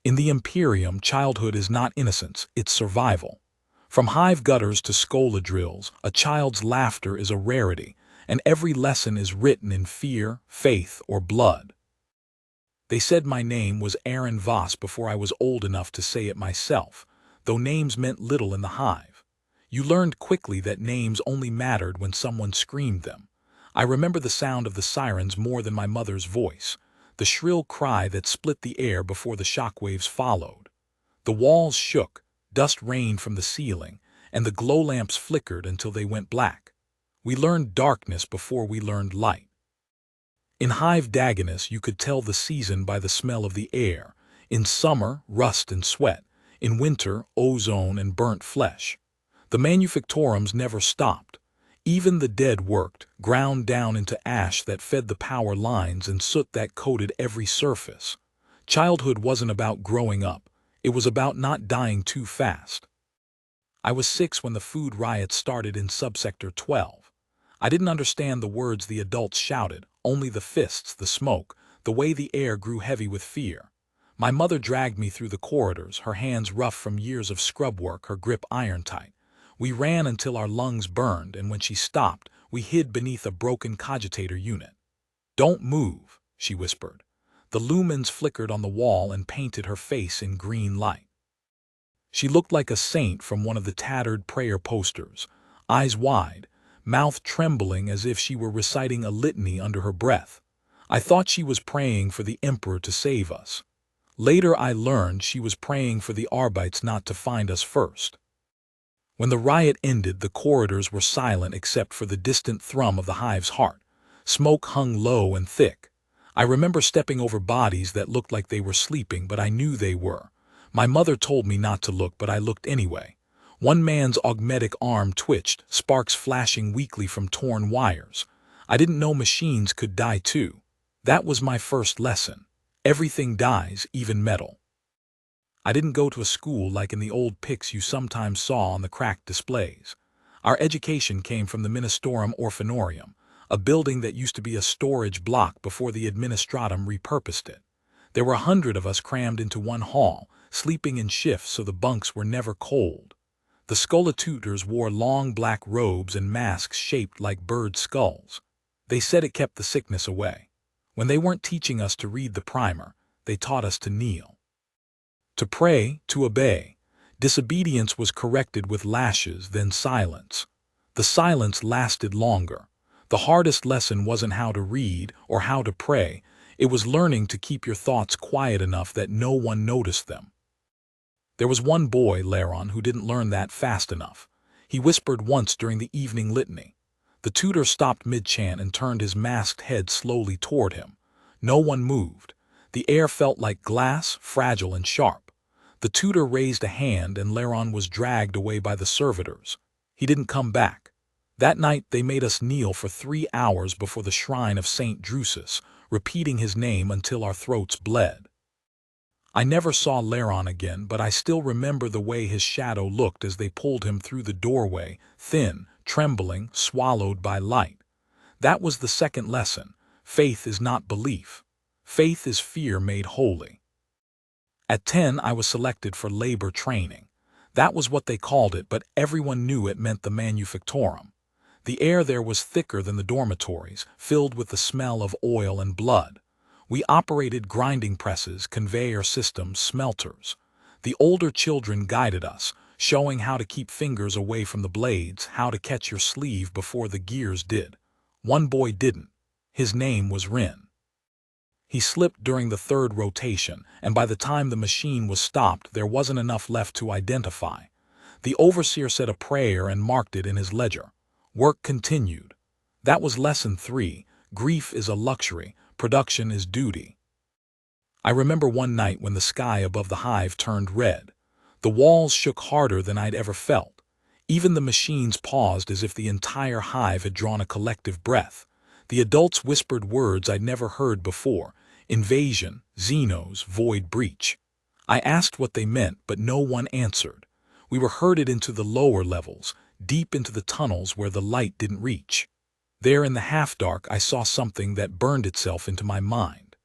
In the Imperium, childhood is not innocence, it's survival. From hive gutters to schola drills, a child's laughter is a rarity, and every lesson is written in fear, faith, or blood. They said my name was Aaron Voss before I was old enough to say it myself, though names meant little in the hive. You learned quickly that names only mattered when someone screamed them. I remember the sound of the sirens more than my mother's voice, the shrill cry that split the air before the shockwaves followed. The walls shook, dust rained from the ceiling, and the glow lamps flickered until they went black. We learned darkness before we learned light. In hive Dagonus you could tell the season by the smell of the air. In summer, rust and sweat. In winter, ozone and burnt flesh. The manufactorums never stopped. Even the dead worked, ground down into ash that fed the power lines and soot that coated every surface. Childhood wasn't about growing up. It was about not dying too fast. I was 6 when the food riots started in Subsector 12. I didn't understand the words the adults shouted, only the fists, the smoke, the way the air grew heavy with fear. My mother dragged me through the corridors, her hands rough from years of scrub work, her grip iron-tight. We ran until our lungs burned, and when she stopped, we hid beneath a broken cogitator unit. "Don't move," she whispered. The lumens flickered on the wall and painted her face in green light. She looked like a saint from one of the tattered prayer posters, eyes wide, mouth trembling as if she were reciting a litany under her breath. I thought she was praying for the Emperor to save us. Later I learned she was praying for the Arbites not to find us first. When the riot ended, the corridors were silent except for the distant thrum of the hive's heart. Smoke hung low and thick. I remember stepping over bodies that looked like they were sleeping, but I knew they were. My mother told me not to look, but I looked anyway. One man's augmetic arm twitched, sparks flashing weakly from torn wires. I didn't know machines could die too. That was my first lesson. Everything dies, even metal. I didn't go to a school like in the old pics you sometimes saw on the cracked displays. Our education came from the Ministorum Orphanorium, a building that used to be a storage block before the Administratum repurposed it. There were 100 of us crammed into one hall, sleeping in shifts so the bunks were never cold. The schola tutors wore long black robes and masks shaped like bird skulls. They said it kept the sickness away. When they weren't teaching us to read the primer, they taught us to kneel. To pray, to obey. Disobedience was corrected with lashes, then silence. The silence lasted longer. The hardest lesson wasn't how to read or how to pray. It was learning to keep your thoughts quiet enough that no one noticed them. There was one boy, Laron, who didn't learn that fast enough. He whispered once during the evening litany. The tutor stopped mid-chant and turned his masked head slowly toward him. No one moved. The air felt like glass, fragile and sharp. The tutor raised a hand and Laron was dragged away by the servitors. He didn't come back. That night they made us kneel for 3 hours before the shrine of St. Drusus, repeating his name until our throats bled. I never saw Laron again, but I still remember the way his shadow looked as they pulled him through the doorway, thin, trembling, swallowed by light. That was the second lesson. Faith is not belief. Faith is fear made holy. At 10, I was selected for labor training. That was what they called it, but everyone knew it meant the manufactorum. The air there was thicker than the dormitories, filled with the smell of oil and blood. We operated grinding presses, conveyor systems, smelters. The older children guided us, showing how to keep fingers away from the blades, how to catch your sleeve before the gears did. One boy didn't. His name was Rin. He slipped during the 3rd rotation, and by the time the machine was stopped, there wasn't enough left to identify. The overseer said a prayer and marked it in his ledger. Work continued. That was lesson 3. Grief is a luxury. Production is duty. I remember one night when the sky above the hive turned red. The walls shook harder than I'd ever felt. Even the machines paused as if the entire hive had drawn a collective breath. The adults whispered words I'd never heard before. Invasion, Xenos, void breach. I asked what they meant, but no one answered. We were herded into the lower levels, deep into the tunnels where the light didn't reach. There in the half-dark I saw something that burned itself into my mind.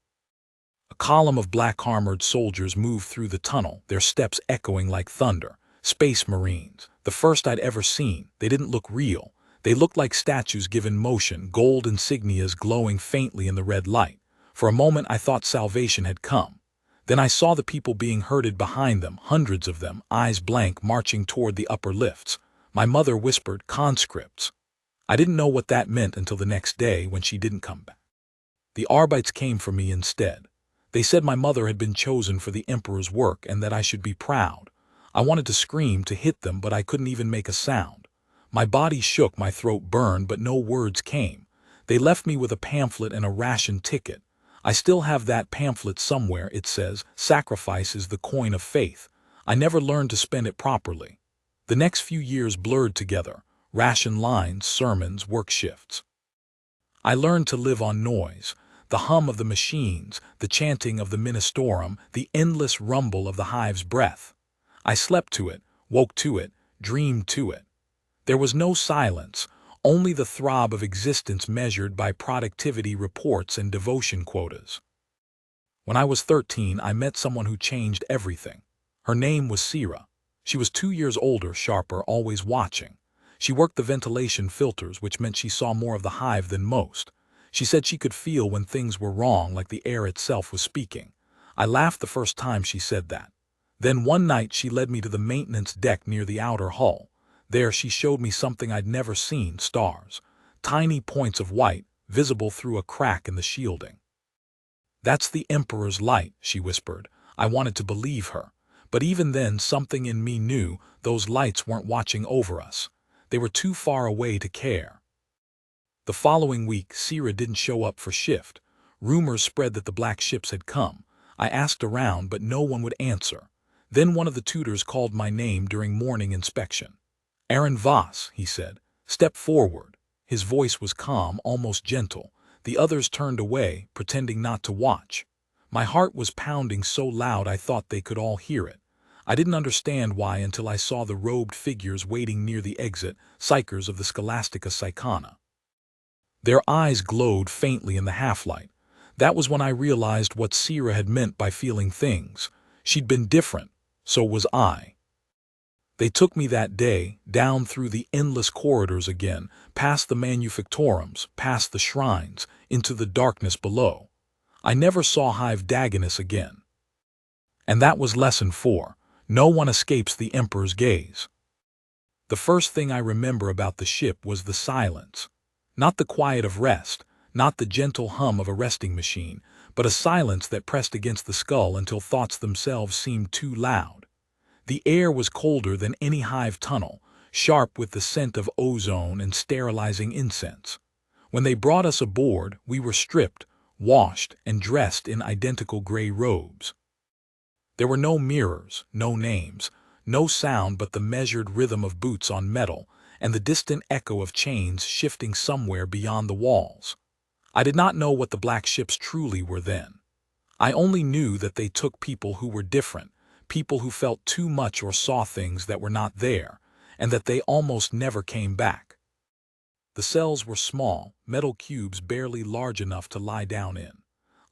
A column of black-armored soldiers moved through the tunnel, their steps echoing like thunder. Space Marines. The first I'd ever seen. They didn't look real. They looked like statues given motion, gold insignias glowing faintly in the red light. For a moment I thought salvation had come. Then I saw the people being herded behind them, hundreds of them, eyes blank, marching toward the upper lifts. My mother whispered, "Conscripts." I didn't know what that meant until the next day when she didn't come back. The Arbites came for me instead. They said my mother had been chosen for the Emperor's work and that I should be proud. I wanted to scream, to hit them, but I couldn't even make a sound. My body shook, my throat burned, but no words came. They left me with a pamphlet and a ration ticket. I still have that pamphlet somewhere. It says, "Sacrifice is the coin of faith." I never learned to spend it properly. The next few years blurred together. Ration lines, sermons, work shifts. I learned to live on noise. The hum of the machines, the chanting of the ministorum, the endless rumble of the hive's breath. I slept to it, woke to it, dreamed to it. There was no silence, only the throb of existence measured by productivity reports and devotion quotas. When I was 13, I met someone who changed everything. Her name was Sira. She was 2 years older, sharper, always watching. She worked the ventilation filters, which meant she saw more of the hive than most. She said she could feel when things were wrong, like the air itself was speaking. I laughed the first time she said that. Then one night she led me to the maintenance deck near the outer hull. There she showed me something I'd never seen: stars. Tiny points of white, visible through a crack in the shielding. "That's the Emperor's light," she whispered. I wanted to believe her. But even then something in me knew those lights weren't watching over us. They were too far away to care. The following week, Sira didn't show up for shift. Rumors spread that the black ships had come. I asked around, but no one would answer. Then one of the tutors called my name during morning inspection. "Aaron Voss," he said. "Step forward." His voice was calm, almost gentle. The others turned away, pretending not to watch. My heart was pounding so loud I thought they could all hear it. I didn't understand why until I saw the robed figures waiting near the exit, psychers of the Scholastica Psychana. Their eyes glowed faintly in the half-light. That was when I realized what Sira had meant by feeling things. She'd been different. So was I. They took me that day, down through the endless corridors again, past the manufactorums, past the shrines, into the darkness below. I never saw Hive Dagonus again. And that was lesson 4. No one escapes the Emperor's gaze. The first thing I remember about the ship was the silence. Not the quiet of rest, not the gentle hum of a resting machine, but a silence that pressed against the skull until thoughts themselves seemed too loud. The air was colder than any hive tunnel, sharp with the scent of ozone and sterilizing incense. When they brought us aboard, we were stripped, washed, and dressed in identical gray robes. There were no mirrors, no names, no sound but the measured rhythm of boots on metal and the distant echo of chains shifting somewhere beyond the walls. I did not know what the black ships truly were then. I only knew that they took people who were different, people who felt too much or saw things that were not there, and that they almost never came back. The cells were small, metal cubes barely large enough to lie down in.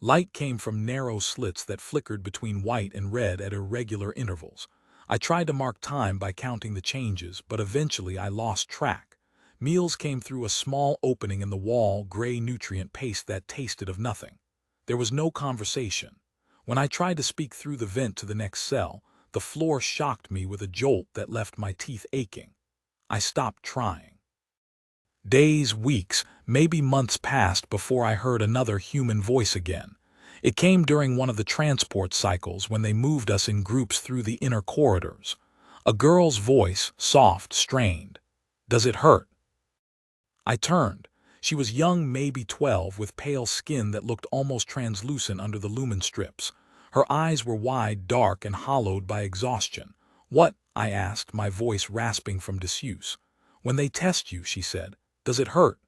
Light came from narrow slits that flickered between white and red at irregular intervals. I tried to mark time by counting the changes, but eventually I lost track. Meals came through a small opening in the wall, gray nutrient paste that tasted of nothing. There was no conversation. When I tried to speak through the vent to the next cell, the floor shocked me with a jolt that left my teeth aching. I stopped trying. Days, weeks, maybe months passed before I heard another human voice again. It came during one of the transport cycles when they moved us in groups through the inner corridors. A girl's voice, soft, strained. "Does it hurt?" I turned. She was young, maybe 12, with pale skin that looked almost translucent under the lumen strips. Her eyes were wide, dark, and hollowed by exhaustion. "What?" I asked, my voice rasping from disuse. "When they test you," she said. "Does it hurt?"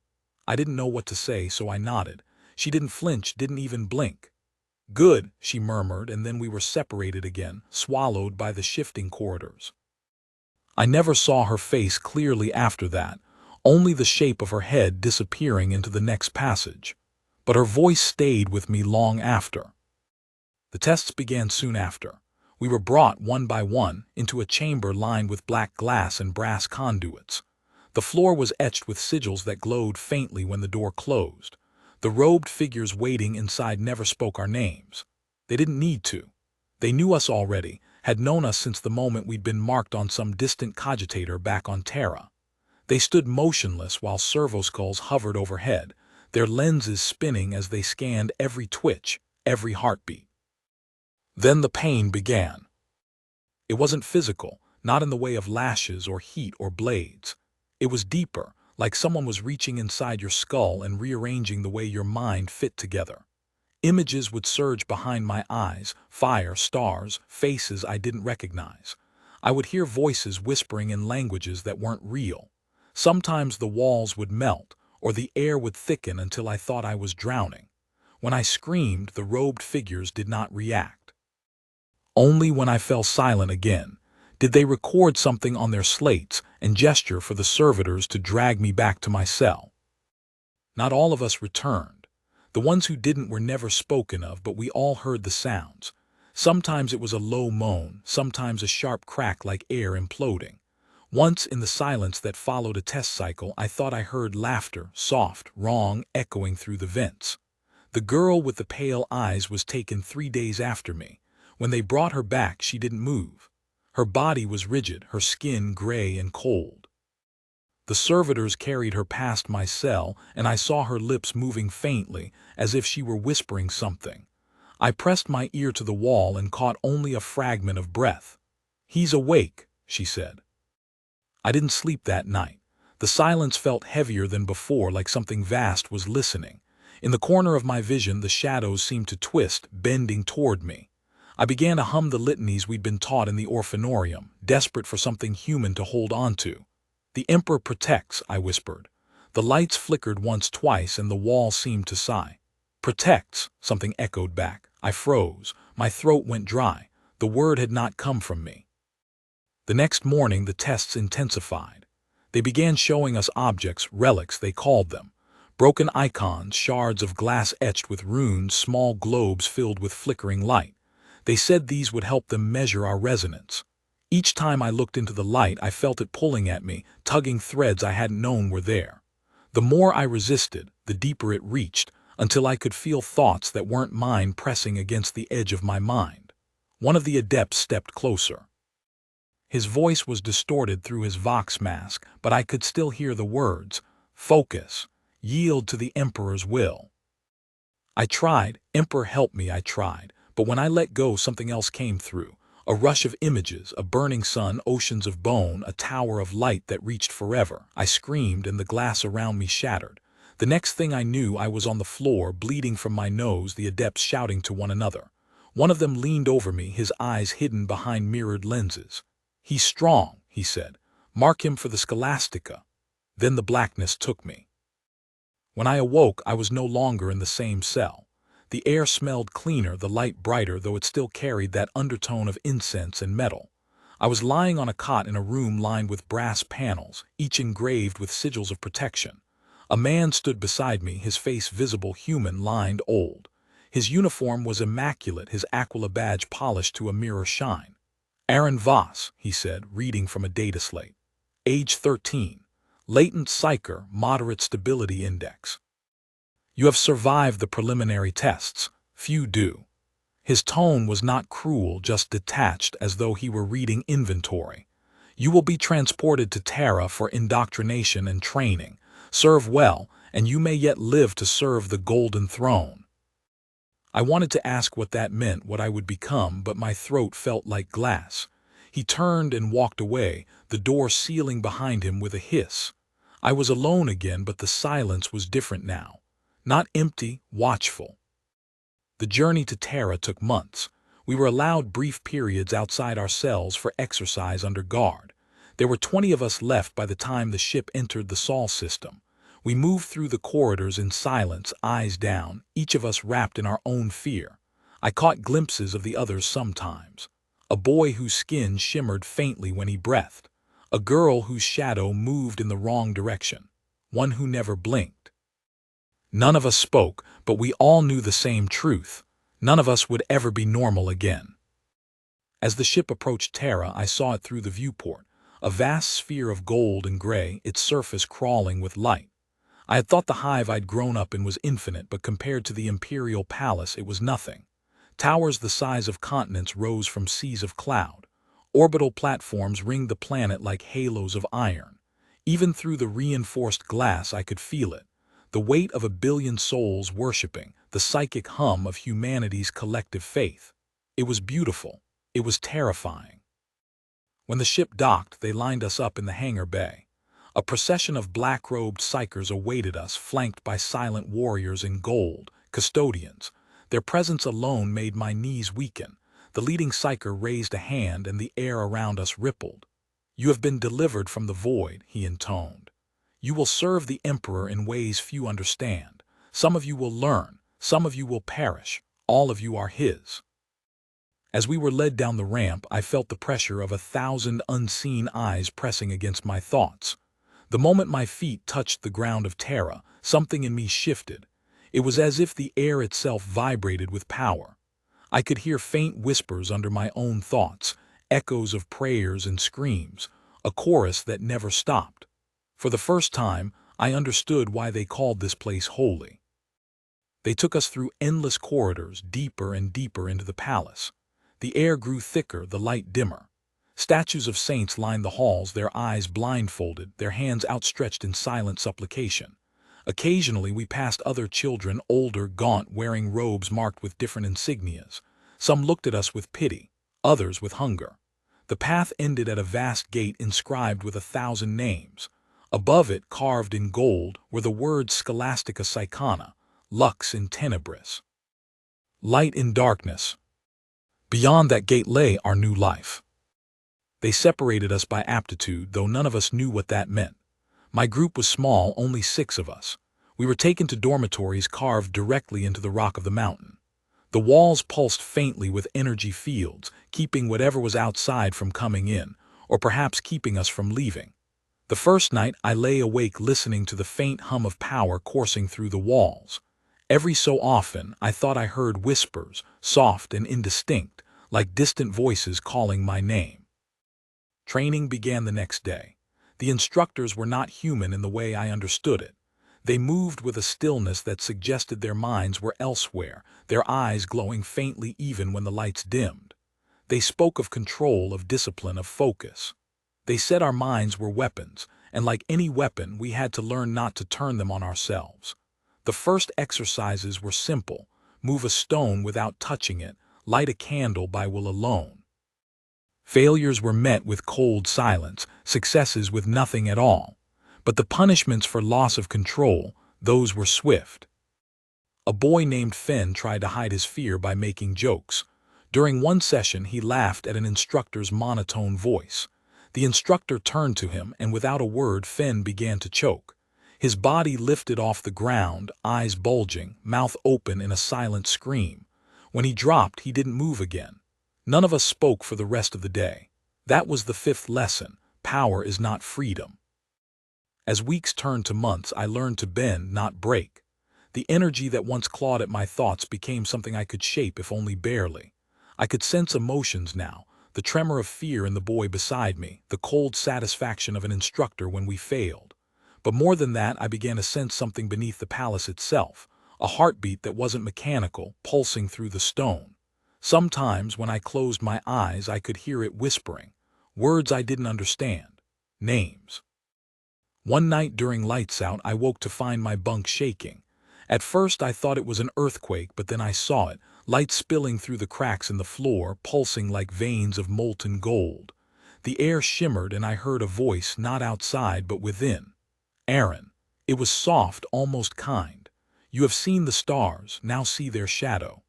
I didn't know what to say, so I nodded. She didn't flinch, didn't even blink. "Good," she murmured, and then we were separated again, swallowed by the shifting corridors. I never saw her face clearly after that, only the shape of her head disappearing into the next passage. But her voice stayed with me long after. The tests began soon after. We were brought, one by one, into a chamber lined with black glass and brass conduits. The floor was etched with sigils that glowed faintly when the door closed. The robed figures waiting inside never spoke our names. They didn't need to. They knew us already, had known us since the moment we'd been marked on some distant cogitator back on Terra. They stood motionless while servoskulls hovered overhead, their lenses spinning as they scanned every twitch, every heartbeat. Then the pain began. It wasn't physical, not in the way of lashes or heat or blades. It was deeper, like someone was reaching inside your skull and rearranging the way your mind fit together. Images would surge behind my eyes, fire, stars, faces I didn't recognize. I would hear voices whispering in languages that weren't real. Sometimes the walls would melt, or the air would thicken until I thought I was drowning. When I screamed, the robed figures did not react. Only when I fell silent again did they record something on their slates and gesture for the servitors to drag me back to my cell. Not all of us returned. The ones who didn't were never spoken of, but we all heard the sounds. Sometimes it was a low moan, sometimes a sharp crack like air imploding. Once, in the silence that followed a test cycle, I thought I heard laughter, soft, wrong, echoing through the vents. The girl with the pale eyes was taken 3 days after me. When they brought her back, she didn't move. Her body was rigid, her skin gray and cold. The servitors carried her past my cell, and I saw her lips moving faintly, as if she were whispering something. I pressed my ear to the wall and caught only a fragment of breath. "He's awake," she said. I didn't sleep that night. The silence felt heavier than before, like something vast was listening. In the corner of my vision, the shadows seemed to twist, bending toward me. I began to hum the litanies we'd been taught in the orphanorium, desperate for something human to hold on to. "The Emperor protects," I whispered. The lights flickered once, twice, and the wall seemed to sigh. "Protects," something echoed back. I froze. My throat went dry. The word had not come from me. The next morning, the tests intensified. They began showing us objects, relics they called them. Broken icons, shards of glass etched with runes, small globes filled with flickering light. They said these would help them measure our resonance. Each time I looked into the light, I felt it pulling at me, tugging threads I hadn't known were there. The more I resisted, the deeper it reached, until I could feel thoughts that weren't mine pressing against the edge of my mind. One of the adepts stepped closer. His voice was distorted through his vox mask, but I could still hear the words, "Focus. Yield to the Emperor's will." I tried, "Emperor help me," I tried, but when I let go, something else came through. A rush of images, a burning sun, oceans of bone, a tower of light that reached forever. I screamed and the glass around me shattered. The next thing I knew, I was on the floor, bleeding from my nose, the adepts shouting to one another. One of them leaned over me, his eyes hidden behind mirrored lenses. "He's strong," he said. "Mark him for the Scholastica." Then the blackness took me. When I awoke, I was no longer in the same cell. The air smelled cleaner, the light brighter, though it still carried that undertone of incense and metal. I was lying on a cot in a room lined with brass panels, each engraved with sigils of protection. A man stood beside me, his face visible, human, lined, old. His uniform was immaculate, his Aquila badge polished to a mirror shine. "Aaron Voss," he said, reading from a data slate. "Age 13. Latent psycher, moderate stability index. You have survived the preliminary tests. Few do." His tone was not cruel, just detached, as though he were reading inventory. "You will be transported to Terra for indoctrination and training. Serve well, and you may yet live to serve the Golden Throne." I wanted to ask what that meant, what I would become, but my throat felt like glass. He turned and walked away, the door sealing behind him with a hiss. I was alone again, but the silence was different now. Not empty, watchful. The journey to Terra took months. We were allowed brief periods outside our cells for exercise under guard. There were 20 of us left by the time the ship entered the Sol system. We moved through the corridors in silence, eyes down, each of us wrapped in our own fear. I caught glimpses of the others sometimes. A boy whose skin shimmered faintly when he breathed. A girl whose shadow moved in the wrong direction. One who never blinked. None of us spoke, but we all knew the same truth. None of us would ever be normal again. As the ship approached Terra, I saw it through the viewport, a vast sphere of gold and gray, its surface crawling with light. I had thought the hive I'd grown up in was infinite, but compared to the Imperial palace, it was nothing. Towers the size of continents rose from seas of cloud. Orbital platforms ringed the planet like halos of iron. Even through the reinforced glass I could feel it, the weight of a billion souls worshipping, the psychic hum of humanity's collective faith. It was beautiful. It was terrifying. When the ship docked, they lined us up in the hangar bay. A procession of black-robed psychers awaited us, flanked by silent warriors in gold, custodians. Their presence alone made my knees weaken. The leading psyker raised a hand and the air around us rippled. "You have been delivered from the void," he intoned. "You will serve the Emperor in ways few understand. Some of you will learn, some of you will perish, all of you are his." As we were led down the ramp, I felt the pressure of 1,000 unseen eyes pressing against my thoughts. The moment my feet touched the ground of Terra, something in me shifted. It was as if the air itself vibrated with power. I could hear faint whispers under my own thoughts, echoes of prayers and screams, a chorus that never stopped. For the first time, I understood why they called this place holy. They took us through endless corridors, deeper and deeper into the palace. The air grew thicker, the light dimmer. Statues of saints lined the halls, their eyes blindfolded, their hands outstretched in silent supplication. Occasionally we passed other children, older, gaunt, wearing robes marked with different insignias. Some looked at us with pity, others with hunger. The path ended at a vast gate inscribed with 1,000 names. Above it, carved in gold, were the words Scholastica Psychana, Lux in Tenebris. Light in darkness. Beyond that gate lay our new life. They separated us by aptitude, though none of us knew what that meant. My group was small, only 6 of us. We were taken to dormitories carved directly into the rock of the mountain. The walls pulsed faintly with energy fields, keeping whatever was outside from coming in, or perhaps keeping us from leaving. The first night I lay awake listening to the faint hum of power coursing through the walls. Every so often I thought I heard whispers, soft and indistinct, like distant voices calling my name. Training began the next day. The instructors were not human in the way I understood it. They moved with a stillness that suggested their minds were elsewhere, their eyes glowing faintly even when the lights dimmed. They spoke of control, of discipline, of focus. They said our minds were weapons, and like any weapon, we had to learn not to turn them on ourselves. The first exercises were simple: move a stone without touching it, light a candle by will alone. Failures were met with cold silence, successes with nothing at all. But the punishments for loss of control, those were swift. A boy named Finn tried to hide his fear by making jokes. During one session, he laughed at an instructor's monotone voice. The instructor turned to him, and without a word, Finn began to choke. His body lifted off the ground, eyes bulging, mouth open in a silent scream. When he dropped, he didn't move again. None of us spoke for the rest of the day. That was the 5th lesson: power is not freedom. As weeks turned to months, I learned to bend, not break. The energy that once clawed at my thoughts became something I could shape, if only barely. I could sense emotions now: the tremor of fear in the boy beside me, the cold satisfaction of an instructor when we failed. But more than that, I began to sense something beneath the palace itself, a heartbeat that wasn't mechanical, pulsing through the stone. Sometimes, when I closed my eyes, I could hear it whispering, words I didn't understand, names. One night during lights out, I woke to find my bunk shaking. At first I thought it was an earthquake, but then I saw it, light spilling through the cracks in the floor, pulsing like veins of molten gold. The air shimmered and I heard a voice, not outside but within. "Aaron." It was soft, almost kind. "You have seen the stars, now see their shadow."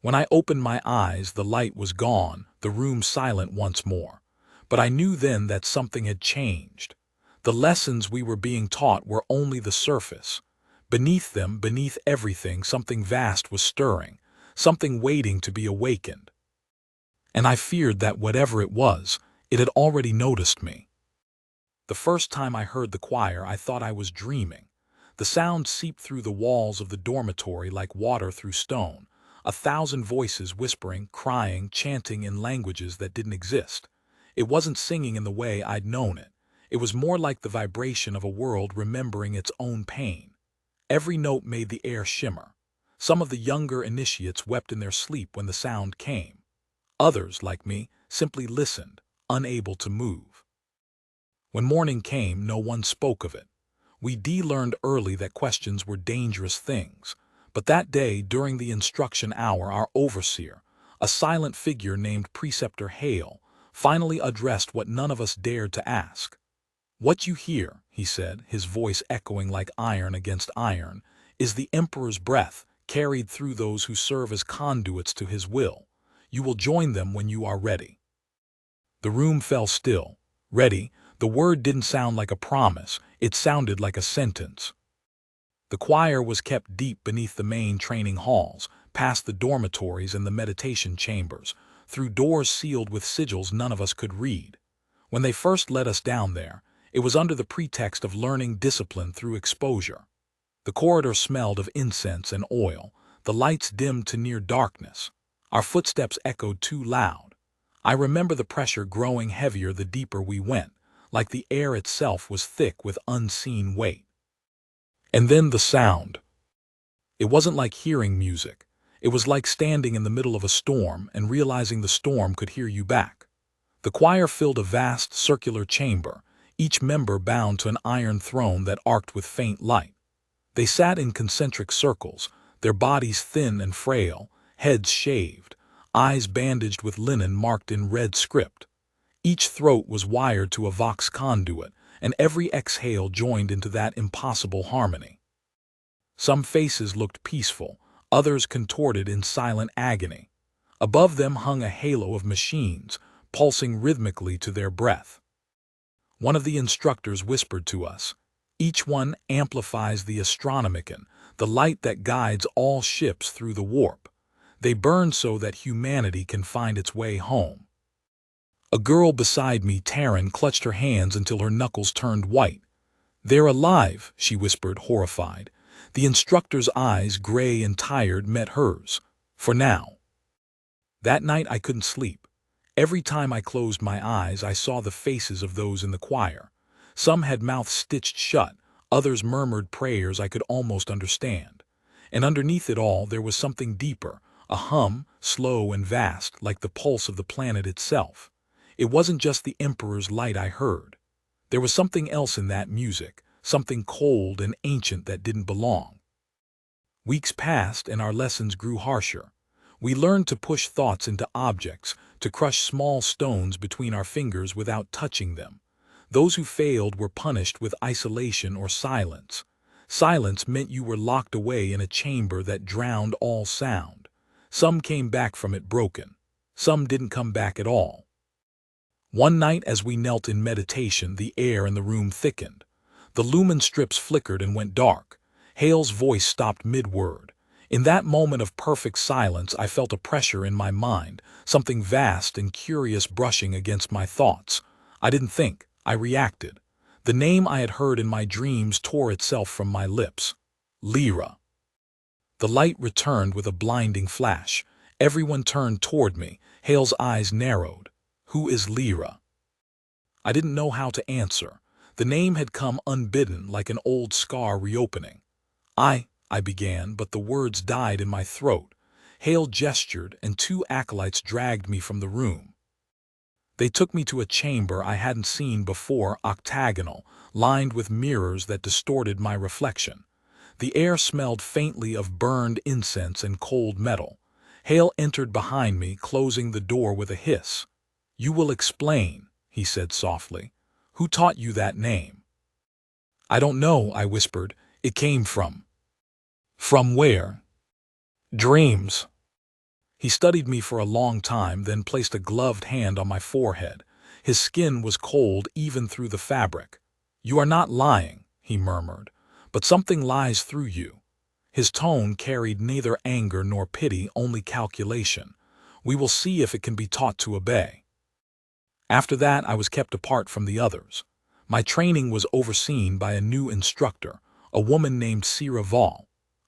When I opened my eyes, the light was gone, the room silent once more. But I knew then that something had changed. The lessons we were being taught were only the surface. Beneath them, beneath everything, something vast was stirring, something waiting to be awakened. And I feared that whatever it was, it had already noticed me. The first time I heard the choir, I thought I was dreaming. The sound seeped through the walls of the dormitory like water through stone. 1,000 voices whispering, crying, chanting in languages that didn't exist. It wasn't singing in the way I'd known it. It was more like the vibration of a world remembering its own pain. Every note made the air shimmer. Some of the younger initiates wept in their sleep when the sound came. Others, like me, simply listened, unable to move. When morning came, no one spoke of it. We learned early that questions were dangerous things. But that day, during the instruction hour, our overseer, a silent figure named Preceptor Hale, finally addressed what none of us dared to ask. "What you hear," he said, his voice echoing like iron against iron, "is the Emperor's breath, carried through those who serve as conduits to his will. You will join them when you are ready." The room fell still. Ready, the word didn't sound like a promise, it sounded like a sentence. The choir was kept deep beneath the main training halls, past the dormitories and the meditation chambers, through doors sealed with sigils none of us could read. When they first let us down there, it was under the pretext of learning discipline through exposure. The corridor smelled of incense and oil, the lights dimmed to near darkness. Our footsteps echoed too loud. I remember the pressure growing heavier the deeper we went, like the air itself was thick with unseen weight. And then the sound. It wasn't like hearing music. It was like standing in the middle of a storm and realizing the storm could hear you back. The choir filled a vast circular chamber, each member bound to an iron throne that arced with faint light. They sat in concentric circles, their bodies thin and frail, heads shaved, eyes bandaged with linen marked in red script. Each throat was wired to a vox conduit, and every exhale joined into that impossible harmony. Some faces looked peaceful, others contorted in silent agony. Above them hung a halo of machines, pulsing rhythmically to their breath. One of the instructors whispered to us, "Each one amplifies the astronomicon, the light that guides all ships through the warp. They burn so that humanity can find its way home." A girl beside me, Taryn, clutched her hands until her knuckles turned white. "They're alive," she whispered, horrified. The instructor's eyes, gray and tired, met hers. For now. That night I couldn't sleep. Every time I closed my eyes, I saw the faces of those in the choir. Some had mouths stitched shut, others murmured prayers I could almost understand. And underneath it all, there was something deeper, a hum, slow and vast, like the pulse of the planet itself. It wasn't just the Emperor's light I heard. There was something else in that music, something cold and ancient that didn't belong. Weeks passed and our lessons grew harsher. We learned to push thoughts into objects, to crush small stones between our fingers without touching them. Those who failed were punished with isolation or silence. Silence meant you were locked away in a chamber that drowned all sound. Some came back from it broken. Some didn't come back at all. One night as we knelt in meditation, the air in the room thickened. The lumen strips flickered and went dark. Hale's voice stopped mid-word. In that moment of perfect silence, I felt a pressure in my mind, something vast and curious brushing against my thoughts. I didn't think, I reacted. The name I had heard in my dreams tore itself from my lips. Lyra. The light returned with a blinding flash. Everyone turned toward me. Hale's eyes narrowed. "Who is Lyra?" I didn't know how to answer. The name had come unbidden, like an old scar reopening. I began, but the words died in my throat. Hale gestured, and two acolytes dragged me from the room. They took me to a chamber I hadn't seen before, octagonal, lined with mirrors that distorted my reflection. The air smelled faintly of burned incense and cold metal. Hale entered behind me, closing the door with a hiss. "You will explain," he said softly. "Who taught you that name?" "I don't know," I whispered. "It came from." "From where?" "Dreams." He studied me for a long time, then placed a gloved hand on my forehead. His skin was cold even through the fabric. "You are not lying," he murmured, "but something lies through you." His tone carried neither anger nor pity, only calculation. "We will see if it can be taught to obey." After that, I was kept apart from the others. My training was overseen by a new instructor, a woman named Sira Val.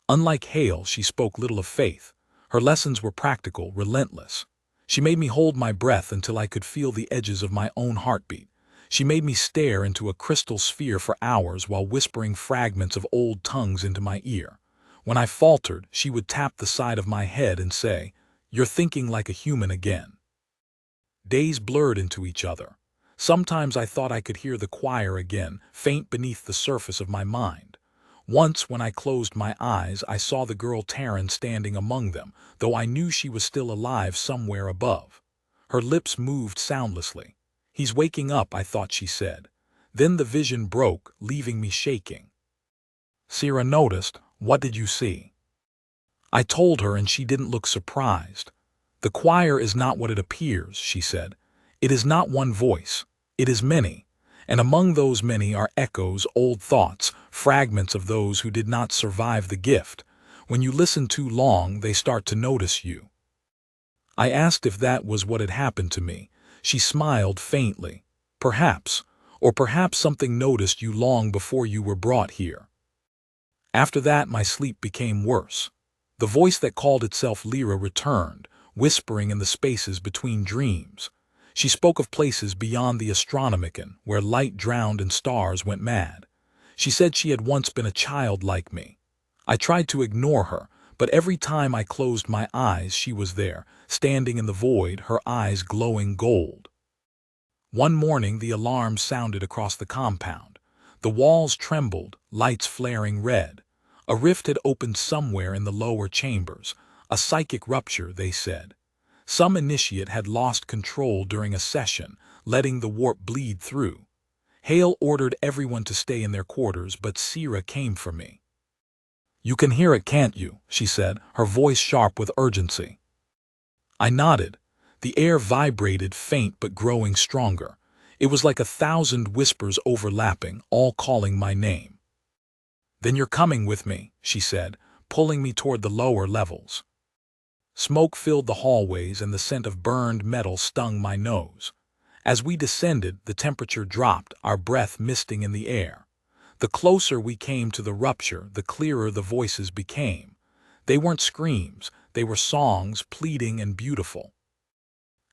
Unlike Hale, she spoke little of faith. Her lessons were practical, relentless. She made me hold my breath until I could feel the edges of my own heartbeat. She made me stare into a crystal sphere for hours while whispering fragments of old tongues into my ear. When I faltered, she would tap the side of my head and say, "You're thinking like a human again." Days blurred into each other. Sometimes I thought I could hear the choir again, faint beneath the surface of my mind. Once, when I closed my eyes, I saw the girl Taryn standing among them, though I knew she was still alive somewhere above. Her lips moved soundlessly. "He's waking up," I thought she said. Then the vision broke, leaving me shaking. Sierra noticed. "What did you see?" I told her, and she didn't look surprised. "The choir is not what it appears," she said. "It is not one voice. It is many. And among those many are echoes, old thoughts, fragments of those who did not survive the gift. When you listen too long, they start to notice you." I asked if that was what had happened to me. She smiled faintly. "Perhaps. Or perhaps something noticed you long before you were brought here." After that, my sleep became worse. The voice that called itself Lyra returned, whispering in the spaces between dreams. She spoke of places beyond the Astronomicon, where light drowned and stars went mad. She said she had once been a child like me. I tried to ignore her, but every time I closed my eyes, she was there, standing in the void, her eyes glowing gold. One morning, the alarm sounded across the compound. The walls trembled, lights flaring red. A rift had opened somewhere in the lower chambers. A psychic rupture, they said. Some initiate had lost control during a session, letting the warp bleed through. Hale ordered everyone to stay in their quarters, but Sierra came for me. "You can hear it, can't you?" she said, her voice sharp with urgency. I nodded. The air vibrated, faint but growing stronger. It was like 1,000 whispers overlapping, all calling my name. "Then you're coming with me," she said, pulling me toward the lower levels. Smoke filled the hallways and the scent of burned metal stung my nose. As we descended, the temperature dropped, our breath misting in the air. The closer we came to the rupture, the clearer the voices became. They weren't screams, they were songs, pleading and beautiful.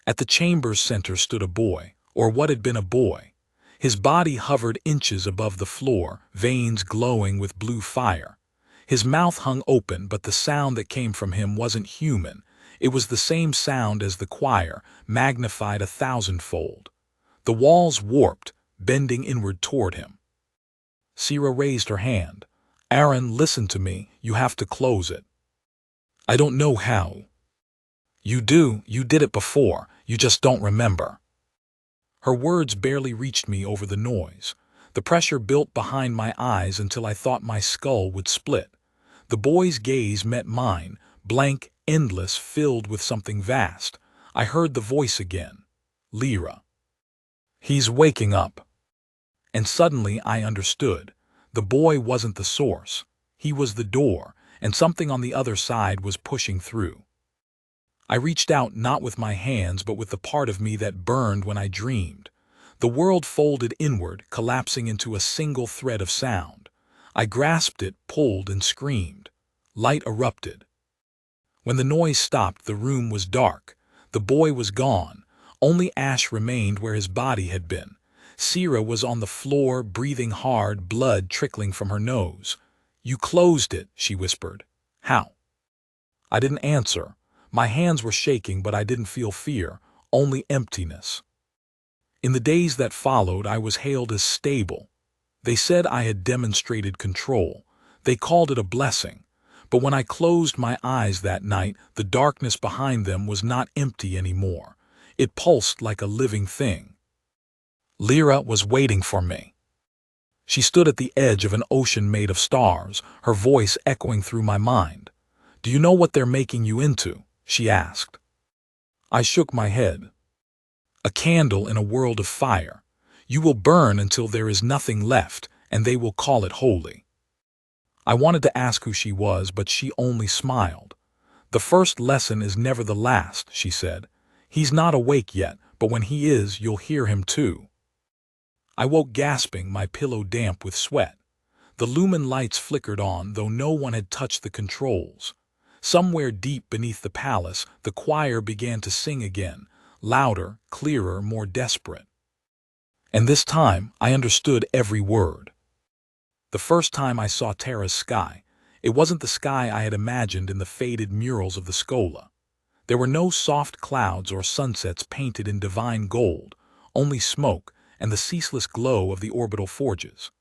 At the chamber's center stood a boy, or what had been a boy. His body hovered inches above the floor, veins glowing with blue fire. His mouth hung open, but the sound that came from him wasn't human. It was the same sound as the choir, magnified 1,000-fold. The walls warped, bending inward toward him. Sierra raised her hand. "Aaron, listen to me. You have to close it." "I don't know how." "You do. You did it before. You just don't remember." Her words barely reached me over the noise. The pressure built behind my eyes until I thought my skull would split. The boy's gaze met mine, blank, endless, filled with something vast. I heard the voice again. "Lyra. He's waking up." And suddenly I understood. The boy wasn't the source. He was the door, and something on the other side was pushing through. I reached out, not with my hands, but with the part of me that burned when I dreamed. The world folded inward, collapsing into a single thread of sound. I grasped it, pulled, and screamed. Light erupted. When the noise stopped, the room was dark. The boy was gone. Only ash remained where his body had been. Sierra was on the floor, breathing hard, blood trickling from her nose. "You closed it," she whispered. "How?" I didn't answer. My hands were shaking, but I didn't feel fear, only emptiness. In the days that followed, I was hailed as stable. They said I had demonstrated control. They called it a blessing. But when I closed my eyes that night, the darkness behind them was not empty anymore. It pulsed like a living thing. Lyra was waiting for me. She stood at the edge of an ocean made of stars, her voice echoing through my mind. "Do you know what they're making you into?" she asked. I shook my head. "A candle in a world of fire. You will burn until there is nothing left, and they will call it holy." I wanted to ask who she was, but she only smiled. "The first lesson is never the last," she said. "He's not awake yet, but when he is, you'll hear him too." I woke gasping, my pillow damp with sweat. The lumen lights flickered on, though no one had touched the controls. Somewhere deep beneath the palace, the choir began to sing again, louder, clearer, more desperate. And this time, I understood every word. The first time I saw Terra's sky, it wasn't the sky I had imagined in the faded murals of the Scola. There were no soft clouds or sunsets painted in divine gold, only smoke and the ceaseless glow of the orbital forges.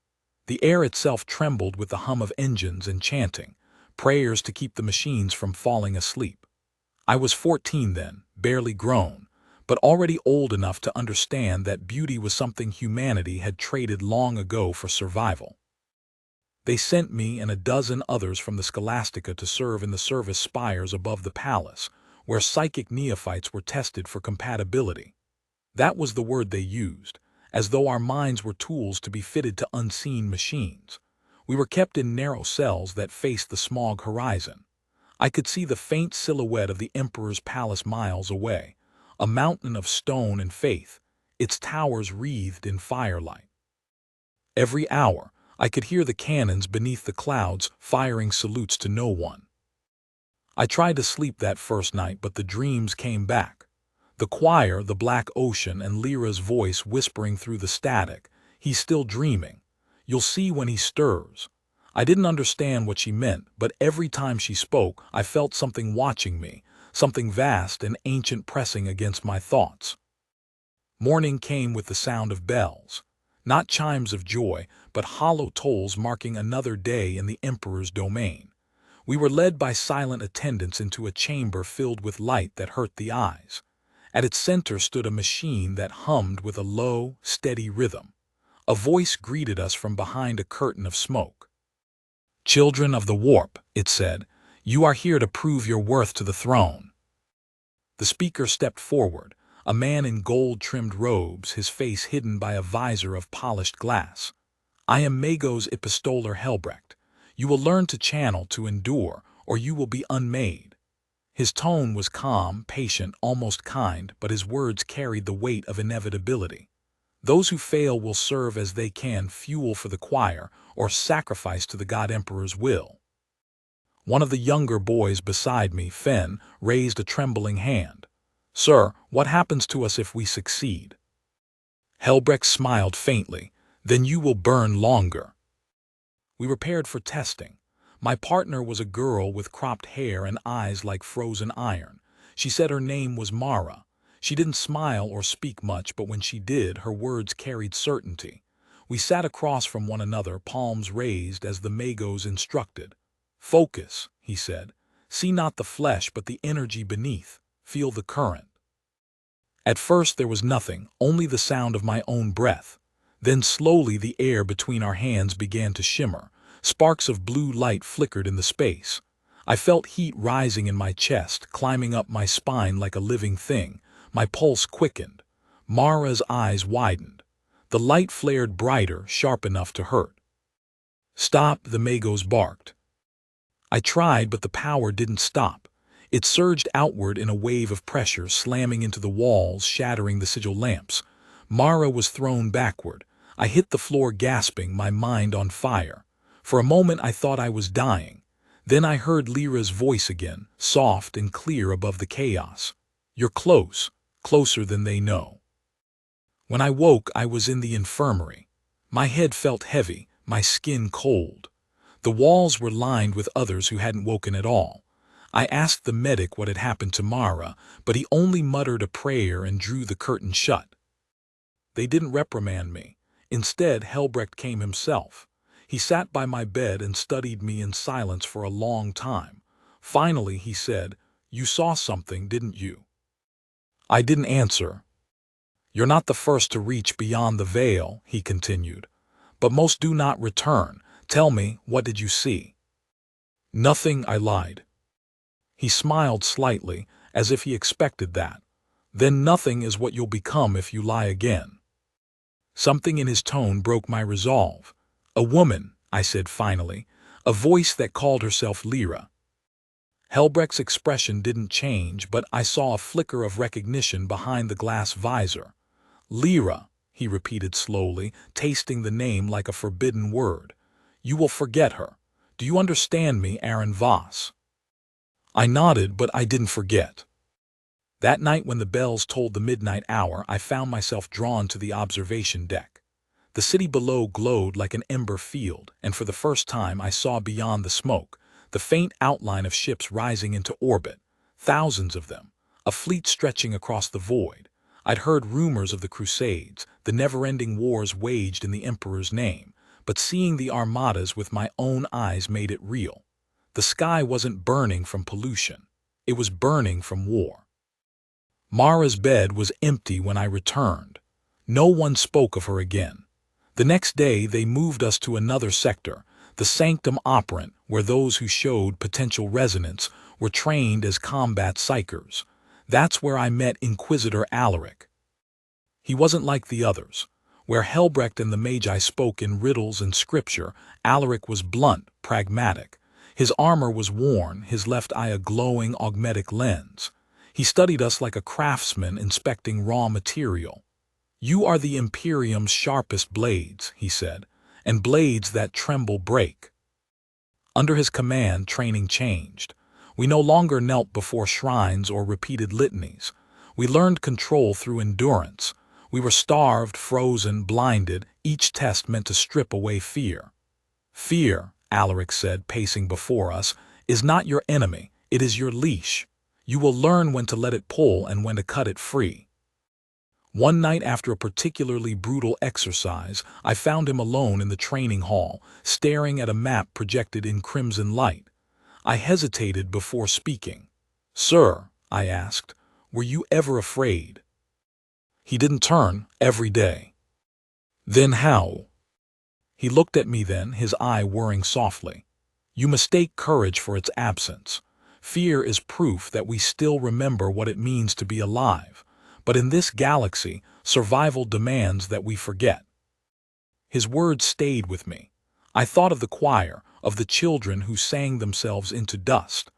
The air itself trembled with the hum of engines and chanting, prayers to keep the machines from falling asleep. I was 14 then, barely grown, but already old enough to understand that beauty was something humanity had traded long ago for survival. They sent me and a dozen others from the Scholastica to serve in the service spires above the palace, where psychic neophytes were tested for compatibility. That was the word they used, as though our minds were tools to be fitted to unseen machines. We were kept in narrow cells that faced the smog horizon. I could see the faint silhouette of the Emperor's palace miles away, a mountain of stone and faith, its towers wreathed in firelight. Every hour, I could hear the cannons beneath the clouds firing salutes to no one. I tried to sleep that first night, but the dreams came back. The choir, the black ocean, and Lyra's voice whispering through the static, "He's still dreaming. You'll see when he stirs." I didn't understand what she meant, but every time she spoke, I felt something watching me, something vast and ancient pressing against my thoughts. Morning came with the sound of bells. Not chimes of joy, but hollow tolls marking another day in the Emperor's domain. We were led by silent attendants into a chamber filled with light that hurt the eyes. At its center stood a machine that hummed with a low, steady rhythm. A voice greeted us from behind a curtain of smoke. "Children of the Warp," it said, "you are here to prove your worth to the throne." The speaker stepped forward, a man in gold-trimmed robes, his face hidden by a visor of polished glass. "I am Magos Epistolar Helbrecht. You will learn to channel, to endure, or you will be unmade." His tone was calm, patient, almost kind, but his words carried the weight of inevitability. Those who fail will serve as they can, fuel for the choir, or sacrifice to the God Emperor's will. One of the younger boys beside me, Fen, raised a trembling hand. "Sir, what happens to us if we succeed?" Helbrecht smiled faintly. "Then you will burn longer." We prepared for testing. My partner was a girl with cropped hair and eyes like frozen iron. She said her name was Mara. She didn't smile or speak much, but when she did, her words carried certainty. We sat across from one another, palms raised as the Magos instructed. "Focus," he said. "See not the flesh, but the energy beneath. Feel the current." At first there was nothing, only the sound of my own breath. Then slowly the air between our hands began to shimmer. Sparks of blue light flickered in the space. I felt heat rising in my chest, climbing up my spine like a living thing. My pulse quickened. Mara's eyes widened. The light flared brighter, sharp enough to hurt. "Stop," the Magos barked. I tried, but the power didn't stop. It surged outward in a wave of pressure, slamming into the walls, shattering the sigil lamps. Mara was thrown backward. I hit the floor gasping, my mind on fire. For a moment I thought I was dying. Then I heard Lyra's voice again, soft and clear above the chaos. "You're close, closer than they know." When I woke, I was in the infirmary. My head felt heavy, my skin cold. The walls were lined with others who hadn't woken at all. I asked the medic what had happened to Mara, but he only muttered a prayer and drew the curtain shut. They didn't reprimand me. Instead, Helbrecht came himself. He sat by my bed and studied me in silence for a long time. Finally, he said, "You saw something, didn't you?" I didn't answer. "You're not the first to reach beyond the veil," he continued. "But most do not return. Tell me, what did you see?" "Nothing," I lied. He smiled slightly, as if he expected that. "Then nothing is what you'll become if you lie again." Something in his tone broke my resolve. "A woman," I said finally, a voice that called herself Lyra. Helbrecht's expression didn't change, but I saw a flicker of recognition behind the glass visor. "Lyra," he repeated slowly, tasting the name like a forbidden word. "You will forget her. Do you understand me, Aaron Voss?" I nodded, but I didn't forget. That night when the bells tolled the midnight hour, I found myself drawn to the observation deck. The city below glowed like an ember field, and for the first time I saw beyond the smoke, the faint outline of ships rising into orbit, thousands of them, a fleet stretching across the void. I'd heard rumors of the Crusades, the never-ending wars waged in the Emperor's name, but seeing the armadas with my own eyes made it real. The sky wasn't burning from pollution. It was burning from war. Mara's bed was empty when I returned. No one spoke of her again. The next day they moved us to another sector, the sanctum operant, where those who showed potential resonance were trained as combat psychers. That's where I met Inquisitor Alaric. He wasn't like the others. Where Helbrecht and the Magi spoke in riddles and scripture, Alaric was blunt, pragmatic. His armor was worn, his left eye a glowing augmetic lens. He studied us like a craftsman inspecting raw material. "You are the Imperium's sharpest blades," he said, "and blades that tremble break." Under his command, training changed. We no longer knelt before shrines or repeated litanies. We learned control through endurance. We were starved, frozen, blinded, each test meant to strip away fear. "Fear," Alaric said, pacing before us, "is not your enemy, it is your leash. You will learn when to let it pull and when to cut it free." One night after a particularly brutal exercise, I found him alone in the training hall, staring at a map projected in crimson light. I hesitated before speaking. "Sir," I asked, "were you ever afraid?" He didn't turn. "Every day." "Then how?" He looked at me then, his eye whirring softly. "You mistake courage for its absence. Fear is proof that we still remember what it means to be alive. But in this galaxy, survival demands that we forget." His words stayed with me. I thought of the choir, of the children who sang themselves into dust.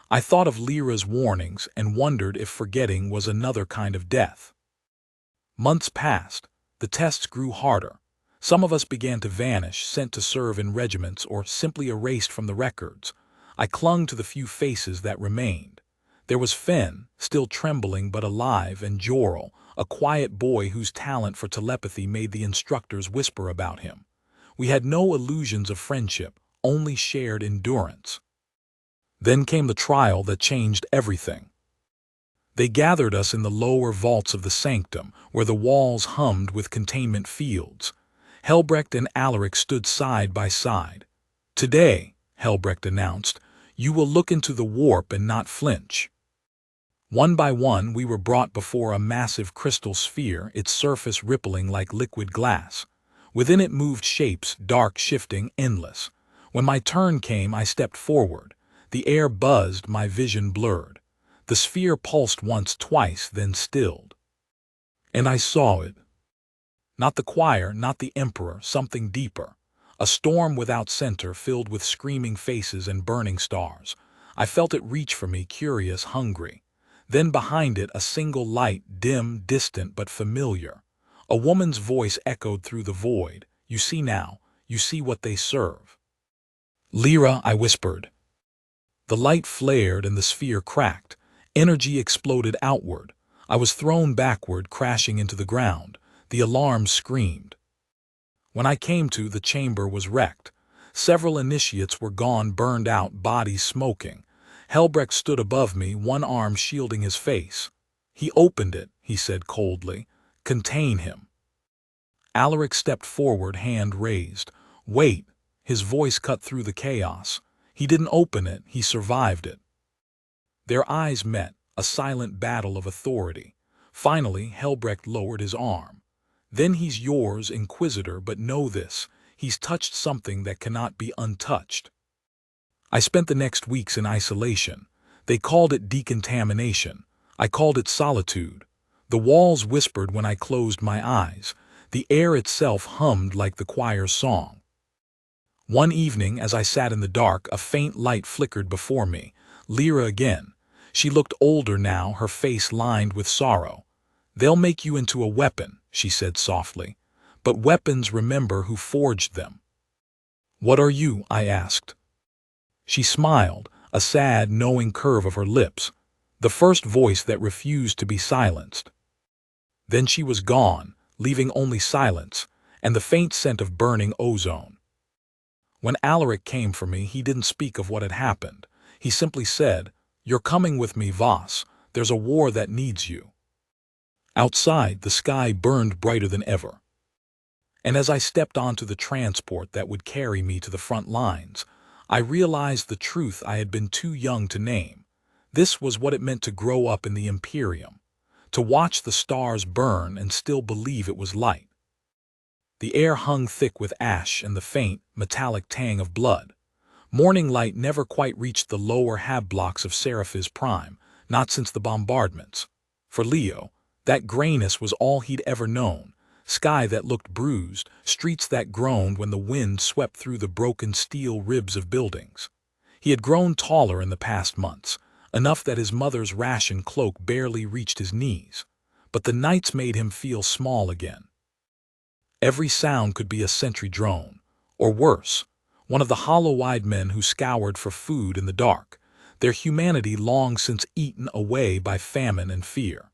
I thought of Lyra's warnings and wondered if forgetting was another kind of death. Months passed. The tests grew harder. Some of us began to vanish, sent to serve in regiments or simply erased from the records. I clung to the few faces that remained. There was Finn, still trembling but alive, and Jorel, a quiet boy whose talent for telepathy made the instructors whisper about him. We had no illusions of friendship, only shared endurance. Then came the trial that changed everything. They gathered us in the lower vaults of the sanctum, where the walls hummed with containment fields. Helbrecht and Alaric stood side by side. "Today," Helbrecht announced, "you will look into the warp and not flinch." One by one we were brought before a massive crystal sphere, its surface rippling like liquid glass. Within it moved shapes, dark, shifting, endless. When my turn came, I stepped forward. The air buzzed, my vision blurred. The sphere pulsed once, twice, then stilled. And I saw it. Not the choir, not the Emperor, something deeper. A storm without center, filled with screaming faces and burning stars. I felt it reach for me, curious, hungry. Then behind it, a single light, dim, distant, but familiar. A woman's voice echoed through the void. "You see now, you see what they serve." "Lyra," I whispered. The light flared and the sphere cracked. Energy exploded outward. I was thrown backward, crashing into the ground. The alarm screamed. When I came to, the chamber was wrecked. Several initiates were gone, burned out, bodies smoking. Helbrecht stood above me, one arm shielding his face. "He opened it," he said coldly. "Contain him." Alaric stepped forward, hand raised. "Wait." His voice cut through the chaos. "He didn't open it, he survived it." Their eyes met, a silent battle of authority. Finally, Helbrecht lowered his arm. "Then he's yours, Inquisitor, but know this, he's touched something that cannot be untouched." I spent the next weeks in isolation. They called it decontamination. I called it solitude. The walls whispered when I closed my eyes. The air itself hummed like the choir's song. One evening, as I sat in the dark, a faint light flickered before me. Lyra again. She looked older now, her face lined with sorrow. "They'll make you into a weapon," she said softly. "But weapons remember who forged them." "What are you?" I asked. She smiled, a sad, knowing curve of her lips, the first voice that refused to be silenced. Then she was gone, leaving only silence and the faint scent of burning ozone. When Alaric came for me, he didn't speak of what had happened. He simply said, "You're coming with me, Voss. There's a war that needs you." Outside, the sky burned brighter than ever. And as I stepped onto the transport that would carry me to the front lines, I realized the truth I had been too young to name. This was what it meant to grow up in the Imperium, to watch the stars burn and still believe it was light. The air hung thick with ash and the faint, metallic tang of blood. Morning light never quite reached the lower hab blocks of Seraphi's prime, not since the bombardments. For Leo, that grayness was all he'd ever known, sky that looked bruised, streets that groaned when the wind swept through the broken steel ribs of buildings. He had grown taller in the past months, enough that his mother's ration cloak barely reached his knees. But the nights made him feel small again. Every sound could be a sentry drone, or worse, one of the hollow-eyed men who scoured for food in the dark, their humanity long since eaten away by famine and fear.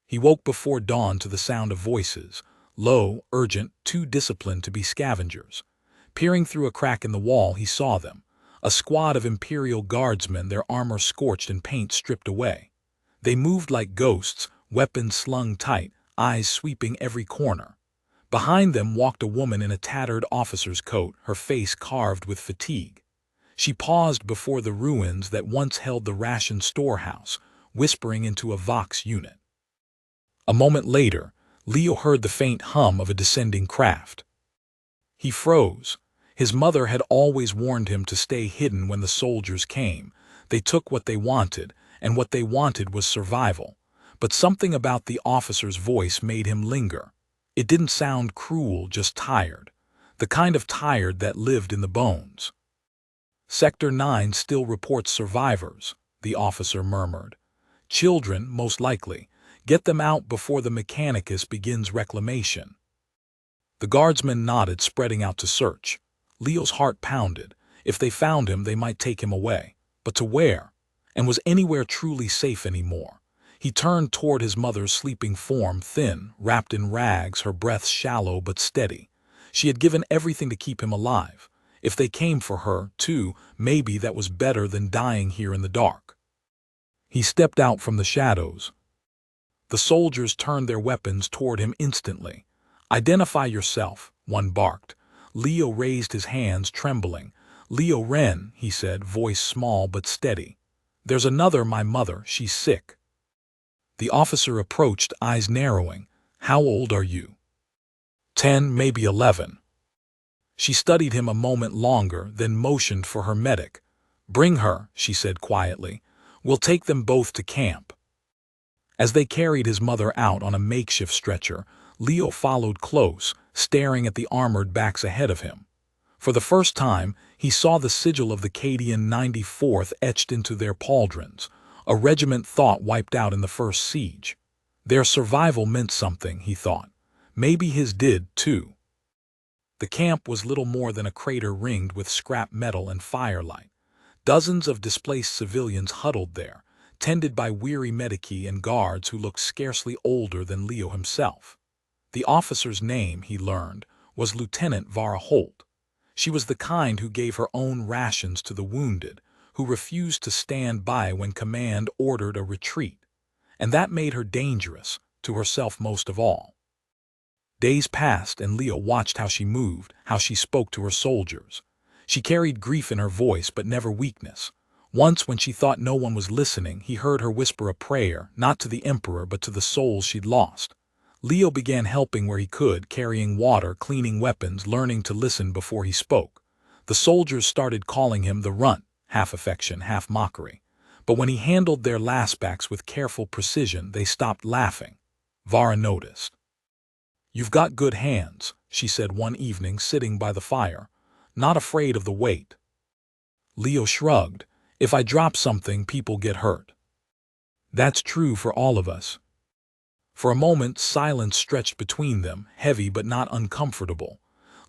He woke before dawn to the sound of voices, low, urgent, too disciplined to be scavengers. Peering through a crack in the wall, he saw them, a squad of Imperial guardsmen, their armor scorched and paint stripped away. They moved like ghosts, weapons slung tight, eyes sweeping every corner. Behind them walked a woman in a tattered officer's coat, her face carved with fatigue. She paused before the ruins that once held the ration storehouse, whispering into a Vox unit. A moment later, Leo heard the faint hum of a descending craft. He froze. His mother had always warned him to stay hidden when the soldiers came. They took what they wanted, and what they wanted was survival. But something about the officer's voice made him linger. It didn't sound cruel, just tired. The kind of tired that lived in the bones. "Sector 9 still reports survivors," the officer murmured. "Children, most likely. Get them out before the Mechanicus begins reclamation." The guardsmen nodded, spreading out to search. Leo's heart pounded. If they found him, they might take him away. But to where? And was anywhere truly safe anymore? He turned toward his mother's sleeping form, thin, wrapped in rags, her breath shallow but steady. She had given everything to keep him alive. If they came for her, too, maybe that was better than dying here in the dark. He stepped out from the shadows. The soldiers turned their weapons toward him instantly. "Identify yourself," one barked. Leo raised his hands, trembling. "Leo Wren," he said, voice small but steady. "There's another, my mother, she's sick." The officer approached, eyes narrowing. "How old are you?" 10, maybe 11. She studied him a moment longer, then motioned for her medic. "Bring her," she said quietly. "We'll take them both to camp." As they carried his mother out on a makeshift stretcher, Leo followed close, staring at the armored backs ahead of him. For the first time, he saw the sigil of the Cadian 94th etched into their pauldrons, a regiment thought wiped out in the first siege. Their survival meant something, he thought. Maybe his did, too. The camp was little more than a crater ringed with scrap metal and firelight. Dozens of displaced civilians huddled there, tended by weary medici and guards who looked scarcely older than Leo himself. The officer's name, he learned, was Lieutenant Vara Holt. She was the kind who gave her own rations to the wounded, who refused to stand by when command ordered a retreat. And that made her dangerous, to herself most of all. Days passed, and Leo watched how she moved, how she spoke to her soldiers. She carried grief in her voice, but never weakness. Once, when she thought no one was listening, he heard her whisper a prayer, not to the Emperor, but to the souls she'd lost. Leo began helping where he could, carrying water, cleaning weapons, learning to listen before he spoke. The soldiers started calling him the Runt, half affection, half mockery. But when he handled their lastbacks with careful precision, they stopped laughing. Vara noticed. "You've got good hands," she said one evening, sitting by the fire, "not afraid of the weight." Leo shrugged. "If I drop something, people get hurt." "That's true for all of us." For a moment, silence stretched between them, heavy but not uncomfortable.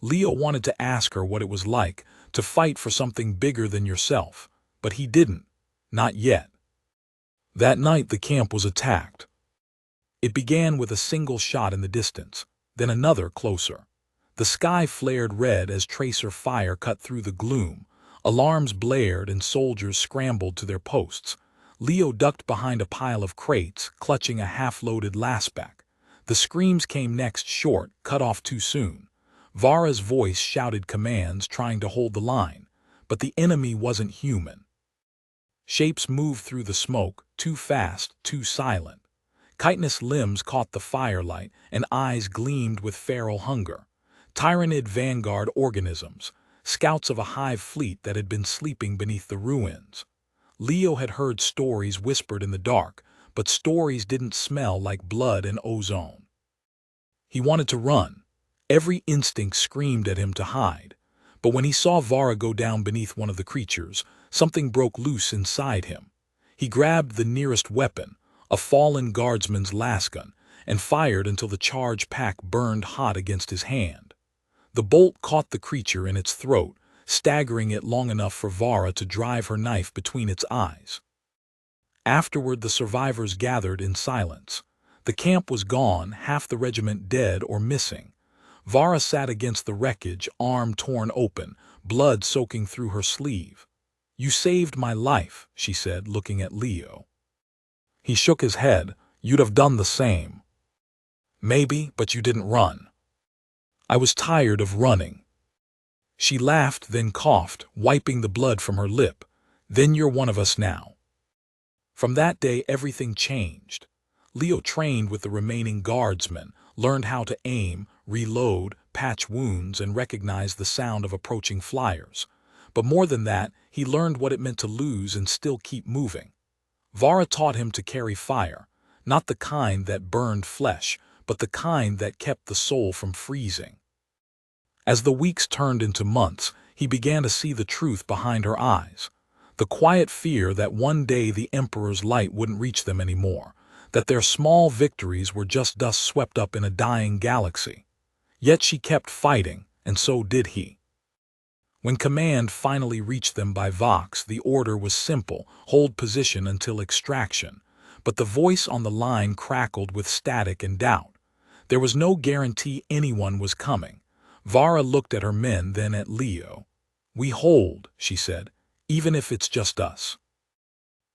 Leo wanted to ask her what it was like, to fight for something bigger than yourself, But he didn't. Not yet. That night the camp was attacked. It began with a single shot in the distance, then another closer. The sky flared red as tracer fire cut through the gloom. Alarms blared and soldiers scrambled to their posts. Leo ducked behind a pile of crates, clutching a half-loaded lastback. The screams came next, short, cut off too soon. Vara's voice shouted commands, trying to hold the line. But the enemy wasn't human. Shapes moved through the smoke, too fast, too silent. Chitinous limbs caught the firelight, and eyes gleamed with feral hunger. Tyrannid vanguard organisms, scouts of a hive fleet that had been sleeping beneath the ruins. Leo had heard stories whispered in the dark, but stories didn't smell like blood and ozone. He wanted to run. Every instinct screamed at him to hide. But when he saw Vara go down beneath one of the creatures, something broke loose inside him. He grabbed the nearest weapon, a fallen guardsman's lasgun, and fired until the charge pack burned hot against his hand. The bolt caught the creature in its throat, staggering it long enough for Vara to drive her knife between its eyes. Afterward, the survivors gathered in silence. The camp was gone, half the regiment dead or missing. Vara sat against the wreckage, arm torn open, blood soaking through her sleeve. "You saved my life," she said, looking at Leo. He shook his head. "You'd have done the same." "Maybe, but you didn't run." "I was tired of running." She laughed, then coughed, wiping the blood from her lip. "Then you're one of us now." From that day, everything changed. Leo trained with the remaining guardsmen, learned how to aim, reload, patch wounds, and recognize the sound of approaching flyers. But more than that, he learned what it meant to lose and still keep moving. Vara taught him to carry fire, not the kind that burned flesh, but the kind that kept the soul from freezing. As the weeks turned into months, he began to see the truth behind her eyes. The quiet fear that one day the Emperor's light wouldn't reach them anymore, that their small victories were just dust swept up in a dying galaxy. Yet she kept fighting, and so did he. When command finally reached them by Vox, the order was simple: hold position until extraction. But the voice on the line crackled with static and doubt. There was no guarantee anyone was coming. Vara looked at her men, then at Leo. "We hold," she said, "even if it's just us."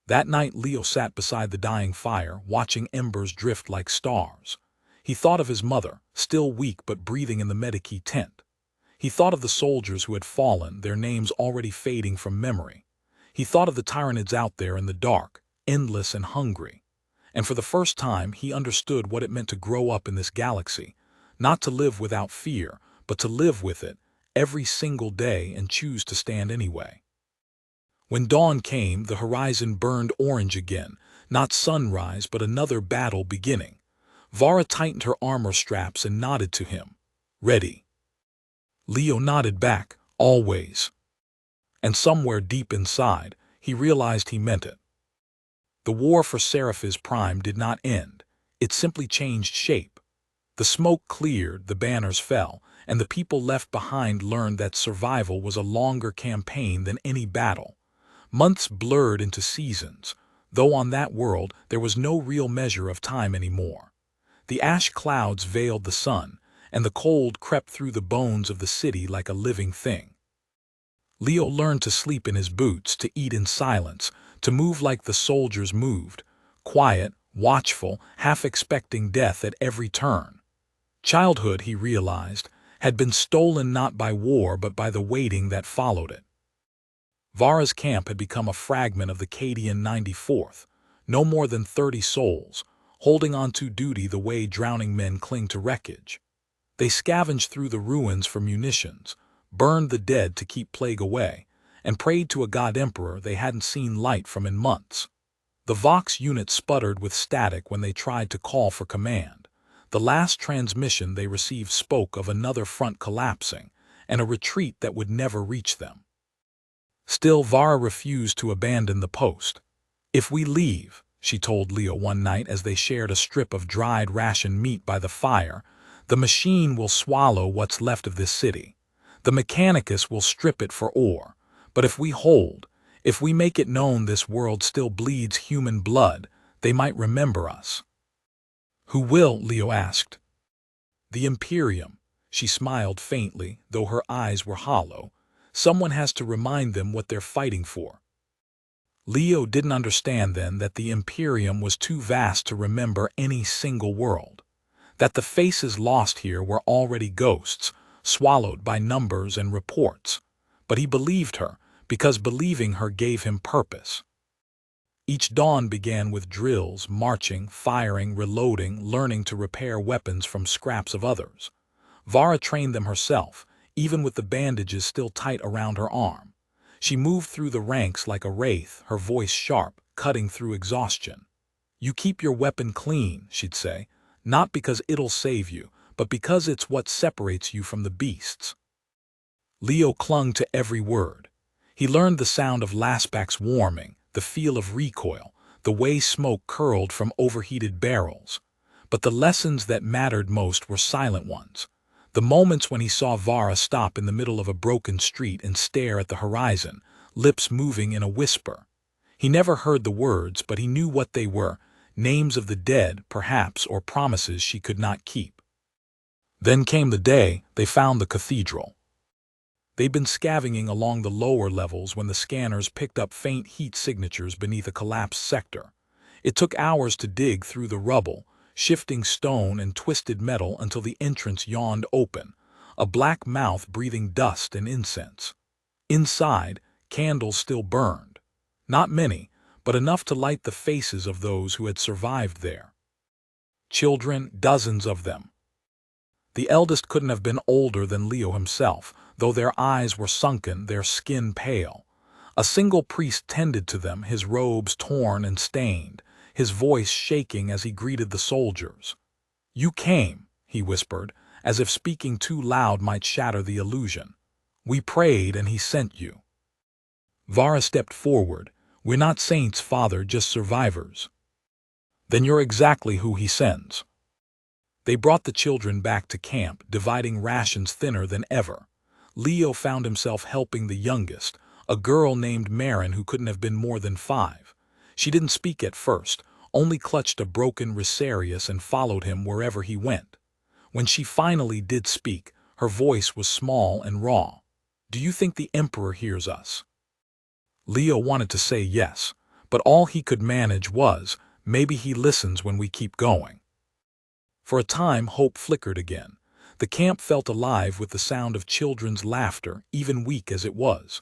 That night Leo sat beside the dying fire, watching embers drift like stars. He thought of his mother, still weak but breathing in the Medici tent. He thought of the soldiers who had fallen, their names already fading from memory. He thought of the tyrannids out there in the dark, endless and hungry. And for the first time he understood what it meant to grow up in this galaxy, not to live without fear, but to live with it every single day and choose to stand anyway. When dawn came, the horizon burned orange again, not sunrise but another battle beginning. Vara tightened her armor straps and nodded to him. "Ready." Leo nodded back, "Always." And somewhere deep inside, he realized he meant it. The war for Seraphi's Prime did not end. It simply changed shape. The smoke cleared, the banners fell, and the people left behind learned that survival was a longer campaign than any battle. Months blurred into seasons, though on that world there was no real measure of time anymore. The ash clouds veiled the sun, and the cold crept through the bones of the city like a living thing. Leo learned to sleep in his boots, to eat in silence, to move like the soldiers moved, quiet, watchful, half expecting death at every turn. Childhood, he realized, had been stolen not by war but by the waiting that followed it. Vara's camp had become a fragment of the Cadian 94th, no more than 30 souls, holding on to duty the way drowning men cling to wreckage. They scavenged through the ruins for munitions, burned the dead to keep plague away, and prayed to a god emperor they hadn't seen light from in months. The Vox unit sputtered with static when they tried to call for command. The last transmission they received spoke of another front collapsing, and a retreat that would never reach them. Still, Vara refused to abandon the post. "If we leave," she told Leo one night as they shared a strip of dried ration meat by the fire, "the machine will swallow what's left of this city. The Mechanicus will strip it for ore. But if we hold, If we make it known this world still bleeds human blood, they might remember us. Who will? Leo asked. The Imperium. She smiled faintly, though her eyes were hollow. Someone has to remind them what they're fighting for. Leo didn't understand then that the Imperium was too vast to remember any single world, that the faces lost here were already ghosts, swallowed by numbers and reports. But he believed her, because believing her gave him purpose. Each dawn began with drills, marching, firing, reloading, learning to repair weapons from scraps of others. Vara trained them herself, even with the bandages still tight around her arm. She moved through the ranks like a wraith, her voice sharp, cutting through exhaustion. "You keep your weapon clean," she'd say, "not because it'll save you, but because it's what separates you from the beasts." Leo clung to every word. He learned the sound of lasbacks warming, the feel of recoil, the way smoke curled from overheated barrels. But the lessons that mattered most were silent ones. The moments when he saw Vara stop in the middle of a broken street and stare at the horizon, lips moving in a whisper. He never heard the words, but he knew what they were, names of the dead, perhaps, or promises she could not keep. Then came the day they found the cathedral. They'd been scavenging along the lower levels when the scanners picked up faint heat signatures beneath a collapsed sector. It took hours to dig through the rubble, shifting stone and twisted metal until the entrance yawned open, a black mouth breathing dust and incense. Inside, candles still burned. Not many, but enough to light the faces of those who had survived there. Children, dozens of them. The eldest couldn't have been older than Leo himself, though their eyes were sunken, their skin pale. A single priest tended to them, his robes torn and stained, his voice shaking as he greeted the soldiers. "You came," he whispered, as if speaking too loud might shatter the illusion. "We prayed and he sent you." Vara stepped forward. "We're not saints, Father, just survivors." "Then you're exactly who he sends." They brought the children back to camp, dividing rations thinner than ever. Leo found himself helping the youngest, a girl named Marin who couldn't have been more than 5. She didn't speak at first, only clutched a broken Rosarius and followed him wherever he went. When she finally did speak, her voice was small and raw. "Do you think the Emperor hears us?" Leo wanted to say yes, but all he could manage was, "Maybe he listens when we keep going." For a time, hope flickered again. The camp felt alive with the sound of children's laughter, even weak as it was.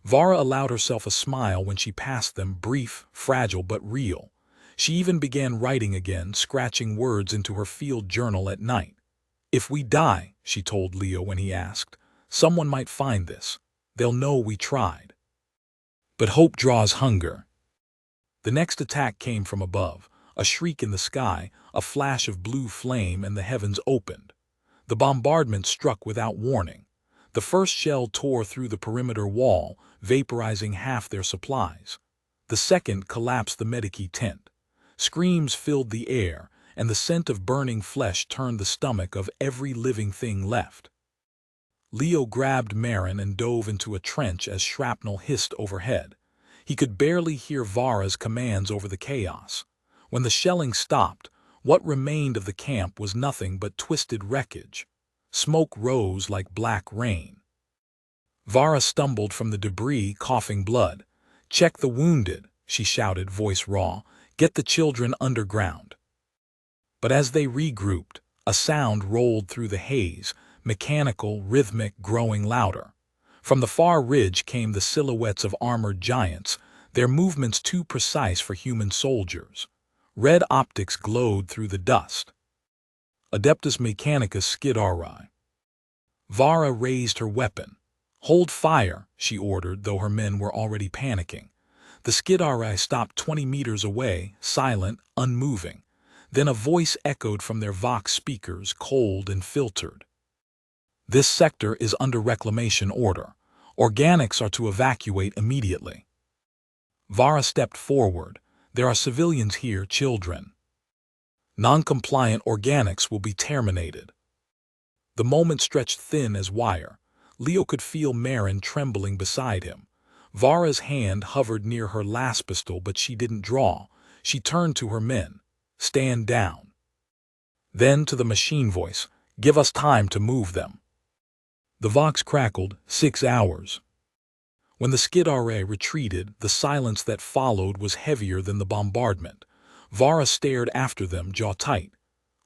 Vara allowed herself a smile when she passed them, brief, fragile, but real. She even began writing again, scratching words into her field journal at night. "If we die," she told Leo when he asked, "someone might find this. They'll know we tried." But hope draws hunger. The next attack came from above, a shriek in the sky, a flash of blue flame, and the heavens opened. The bombardment struck without warning. The first shell tore through the perimeter wall, vaporizing half their supplies. The second collapsed the Medici tent. Screams filled the air, and the scent of burning flesh turned the stomach of every living thing left. Leo grabbed Marin and dove into a trench as shrapnel hissed overhead. He could barely hear Vara's commands over the chaos. When the shelling stopped, what remained of the camp was nothing but twisted wreckage. Smoke rose like black rain. Vara stumbled from the debris, coughing blood. "Check the wounded," she shouted, voice raw. "Get the children underground." But as they regrouped, a sound rolled through the haze, mechanical, rhythmic, growing louder. From the far ridge came the silhouettes of armored giants, their movements too precise for human soldiers. Red optics glowed through the dust. Adeptus Mechanicus Skidari. Vara raised her weapon. "Hold fire," she ordered, though her men were already panicking. The Skidari stopped 20 meters away, silent, unmoving. Then a voice echoed from their Vox speakers, cold and filtered. "This sector is under reclamation order. Organics are to evacuate immediately." Vara stepped forward. "There are civilians here, children. Non-compliant organics will be terminated." The moment stretched thin as wire. Leo could feel Marin trembling beside him. Vara's hand hovered near her last pistol, but she didn't draw. She turned to her men. "Stand down." Then to the machine voice, "Give us time to move them." The vox crackled, 6 hours. When the Skidare retreated, the silence that followed was heavier than the bombardment. Vara stared after them, jaw tight.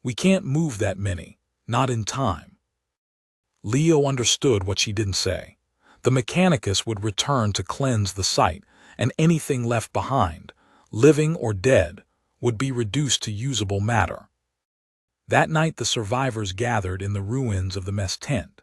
"We can't move that many. Not in time." Leo understood what she didn't say. The Mechanicus would return to cleanse the site, and anything left behind, living or dead, would be reduced to usable matter. That night the survivors gathered in the ruins of the mess tent.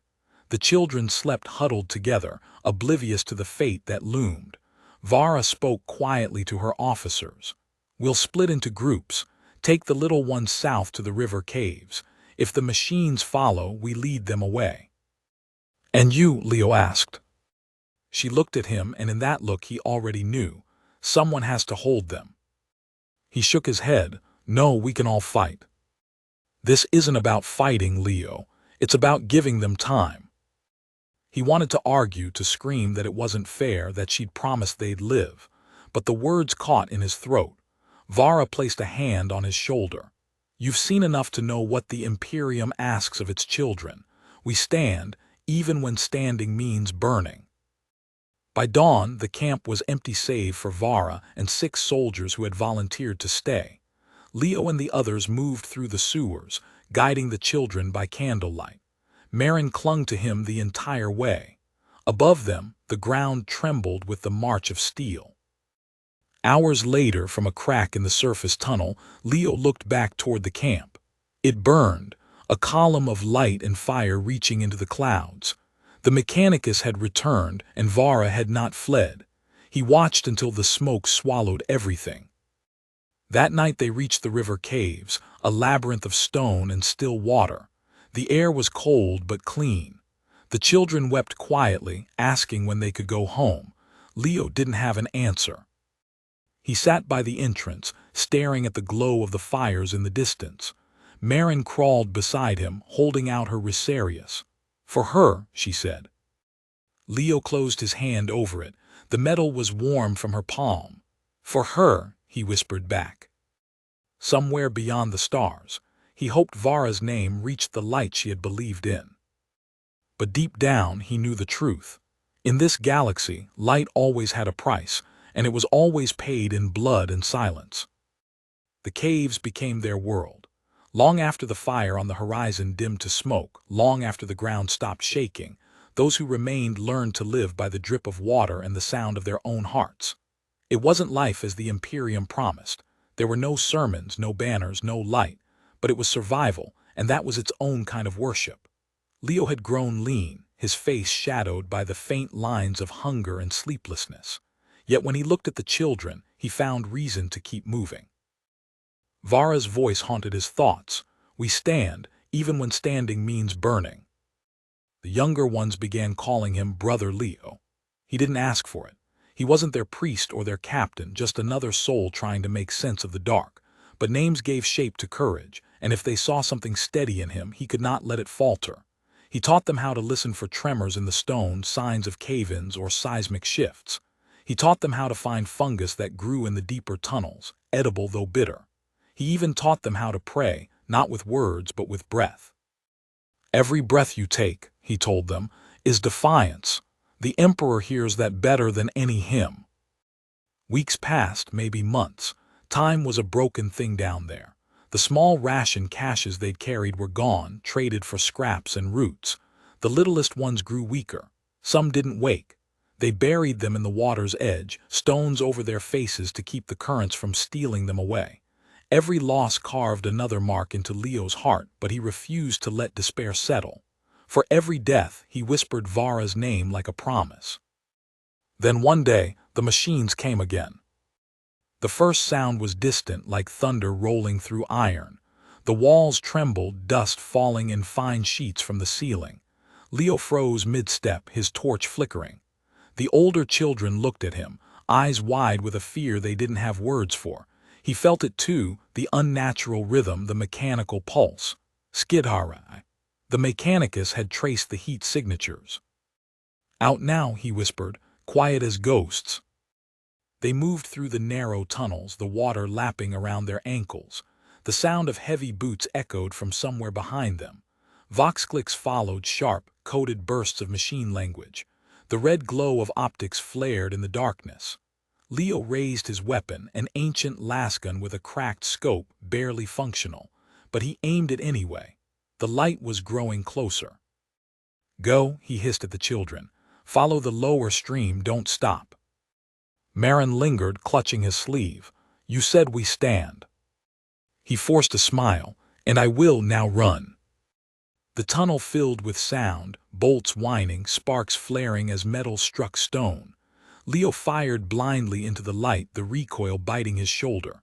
The children slept huddled together, oblivious to the fate that loomed. Vara spoke quietly to her officers. "We'll split into groups. Take the little ones south to the river caves. If the machines follow, we lead them away." "And you?" Leo asked. She looked at him, and in that look he already knew. Someone has to hold them. He shook his head. "No, we can all fight." "This isn't about fighting, Leo. It's about giving them time." He wanted to argue, to scream that it wasn't fair, that she'd promised they'd live, but the words caught in his throat. Vara placed a hand on his shoulder. "You've seen enough to know what the Imperium asks of its children. We stand, even when standing means burning." By dawn, the camp was empty save for Vara and 6 soldiers who had volunteered to stay. Leo and the others moved through the sewers, guiding the children by candlelight. Marin clung to him the entire way. Above them, the ground trembled with the march of steel. Hours later, from a crack in the surface tunnel, Leo looked back toward the camp. It burned, a column of light and fire reaching into the clouds. The Mechanicus had returned, and Vara had not fled. He watched until the smoke swallowed everything. That night they reached the river caves, a labyrinth of stone and still water. The air was cold but clean. The children wept quietly, asking when they could go home. Leo didn't have an answer. He sat by the entrance, staring at the glow of the fires in the distance. Marin crawled beside him, holding out her Rosarius. "For her," she said. Leo closed his hand over it. The metal was warm from her palm. "For her," he whispered back. Somewhere beyond the stars, he hoped Vara's name reached the light she had believed in. But deep down, he knew the truth. In this galaxy, light always had a price, and it was always paid in blood and silence. The caves became their world. Long after the fire on the horizon dimmed to smoke, long after the ground stopped shaking, those who remained learned to live by the drip of water and the sound of their own hearts. It wasn't life as the Imperium promised. There were no sermons, no banners, no light, but it was survival, and that was its own kind of worship. Leo had grown lean, his face shadowed by the faint lines of hunger and sleeplessness. Yet when he looked at the children, he found reason to keep moving. Vara's voice haunted his thoughts. "We stand, even when standing means burning." The younger ones began calling him Brother Leo. He didn't ask for it. He wasn't their priest or their captain, just another soul trying to make sense of the dark. But names gave shape to courage, and if they saw something steady in him, he could not let it falter. He taught them how to listen for tremors in the stone, signs of cave-ins or seismic shifts. He taught them how to find fungus that grew in the deeper tunnels, edible though bitter. He even taught them how to pray, not with words but with breath. "Every breath you take," he told them, "is defiance. The Emperor hears that better than any hymn." Weeks passed, maybe months. Time was a broken thing down there. The small ration caches they'd carried were gone, traded for scraps and roots. The littlest ones grew weaker. Some didn't wake. They buried them in the water's edge, stones over their faces to keep the currents from stealing them away. Every loss carved another mark into Leo's heart, but he refused to let despair settle. For every death, he whispered Vara's name like a promise. Then one day, the machines came again. The first sound was distant, like thunder rolling through iron. The walls trembled, dust falling in fine sheets from the ceiling. Leo froze mid-step, his torch flickering. The older children looked at him, eyes wide with a fear they didn't have words for. He felt it too, the unnatural rhythm, the mechanical pulse. Skidharai. The Mechanicus had traced the heat signatures. "Out now," he whispered, quiet as ghosts. They moved through the narrow tunnels, the water lapping around their ankles. The sound of heavy boots echoed from somewhere behind them. Vox clicks followed, sharp, coded bursts of machine language. The red glow of optics flared in the darkness. Leo raised his weapon, an ancient lasgun with a cracked scope, barely functional. But he aimed it anyway. The light was growing closer. "Go," he hissed at the children. "Follow the lower stream, don't stop." Marin lingered, clutching his sleeve. "You said we stand." He forced a smile. "And I will now run." The tunnel filled with sound, bolts whining, sparks flaring as metal struck stone. Leo fired blindly into the light, the recoil biting his shoulder.